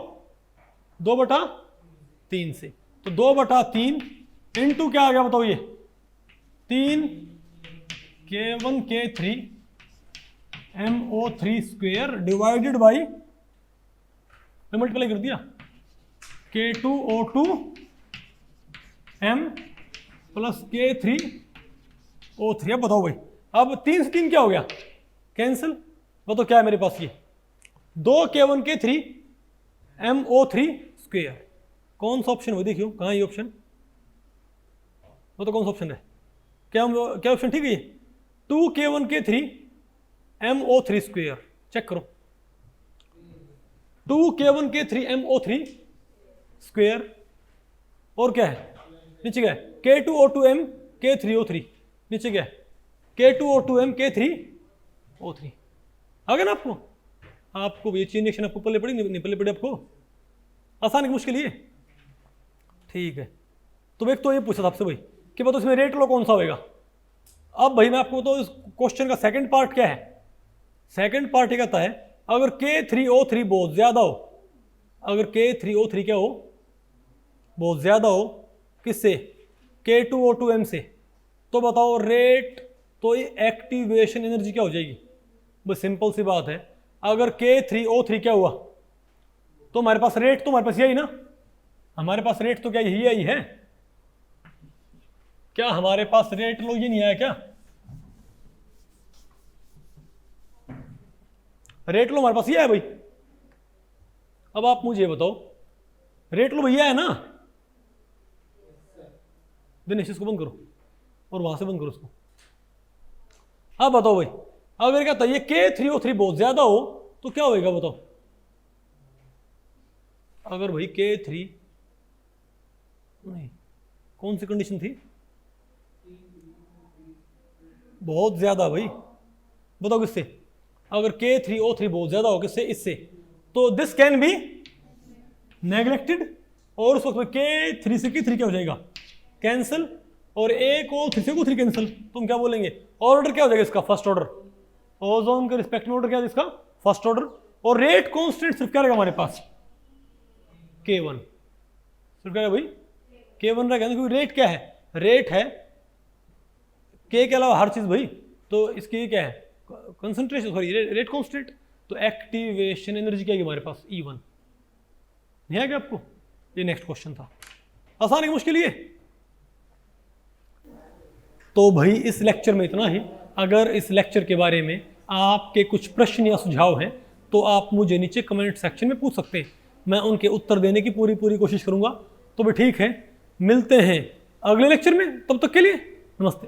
2/3 से, तो 2/3 इंटू क्या आ गया बताओ, ये 3K1 K3 MO3 square divided by, multiply कर दिया K2O2M प्लस K3O3। अब बताओ भाई, अब 3 से 3 क्या हो गया कैंसिल, बताओ क्या है मेरे पास, ये 2K1 K3 MO3 स्क्वेयर। कौन सा ऑप्शन हो देखियो, कहाँ ये ऑप्शन, बताओ कौन सा ऑप्शन है, क्या ऑप्शन ठीक है ये 2K1 K3 MO3 square, check करो 2K1 K3 MO3 स्क्वेयर, और क्या है नीचे क्या है K2O2M K3O3, नीचे क्या है K2O2M K3O3। आ गया ना आपको ये चेन रिएक्शन आपको पल्ले पड़ी नहीं पल्ले पड़ी आपको, आसान की मुश्किल ये, ठीक है। तो एक तो ये पूछा था आपसे भाई कि बताओ इसमें रेट लो कौन सा होगा। अब भाई मैं आपको तो इस क्वेश्चन का सेकंड पार्ट क्या है, सेकंड पार्ट ये कहता है अगर K3O3 बहुत ज्यादा हो, अगर K3O3 क्या हो बहुत ज्यादा हो किससे K2O2M से, तो बताओ रेट, तो ये एक्टिवेशन एनर्जी क्या हो जाएगी, बस सिंपल सी बात है, अगर K3O3 क्या हुआ तो हमारे पास रेट, तो हमारे पास यही ना, हमारे पास रेट तो क्या यही आई है, क्या हमारे पास रेट लो ये नहीं आया क्या, रेट लो हमारे पास ये है भाई। अब आप मुझे बताओ रेट लो भैया है ना, दिनेश इसको बंद करो और वहां से बंद करो उसको। अब बताओ भाई अगर क्या था ये K3O3 बहुत ज्यादा हो तो क्या होएगा बताओ, अगर भाई K3 नहीं, कौन सी कंडीशन थी बहुत ज्यादा भाई, बताओ किससे, अगर K3O3 बहुत ज्यादा हो किससे, इससे, तो दिस कैन बी नेग्लेक्टेड, और उस वक्त में K3 से K3 क्या हो जाएगा कैंसिल, और एक और 3 से O3 कैंसिल, तुम क्या बोलेंगे ऑर्डर क्या हो जाएगा इसका फर्स्ट ऑर्डर, ओजोन के रिस्पेक्ट में ऑर्डर क्या है इसका फर्स्ट ऑर्डर, और रेट कांस्टेंट सिर्फ क्या रहेगा हमारे पास K1, सिर्फ क्या भाई K1 रहेगा, क्योंकि रेट क्या है, रेट है K के अलावा हर चीज भाई, तो इसकी क्या है कंसंट्रेशन, सॉरी रेट कांस्टेंट, तो एक्टिवेशन एनर्जी क्या है हमारे पास E1। नहीं आएगा आपको, ये नेक्स्ट क्वेश्चन था, आसान है मुश्किल ये। तो भाई इस लेक्चर में इतना ही, अगर इस लेक्चर के बारे में आपके कुछ प्रश्न या सुझाव हैं तो आप मुझे नीचे कमेंट सेक्शन में पूछ सकते हैं, मैं उनके उत्तर देने की पूरी कोशिश करूंगा। तो भी ठीक है, मिलते हैं अगले लेक्चर में, तब तक के लिए नमस्ते।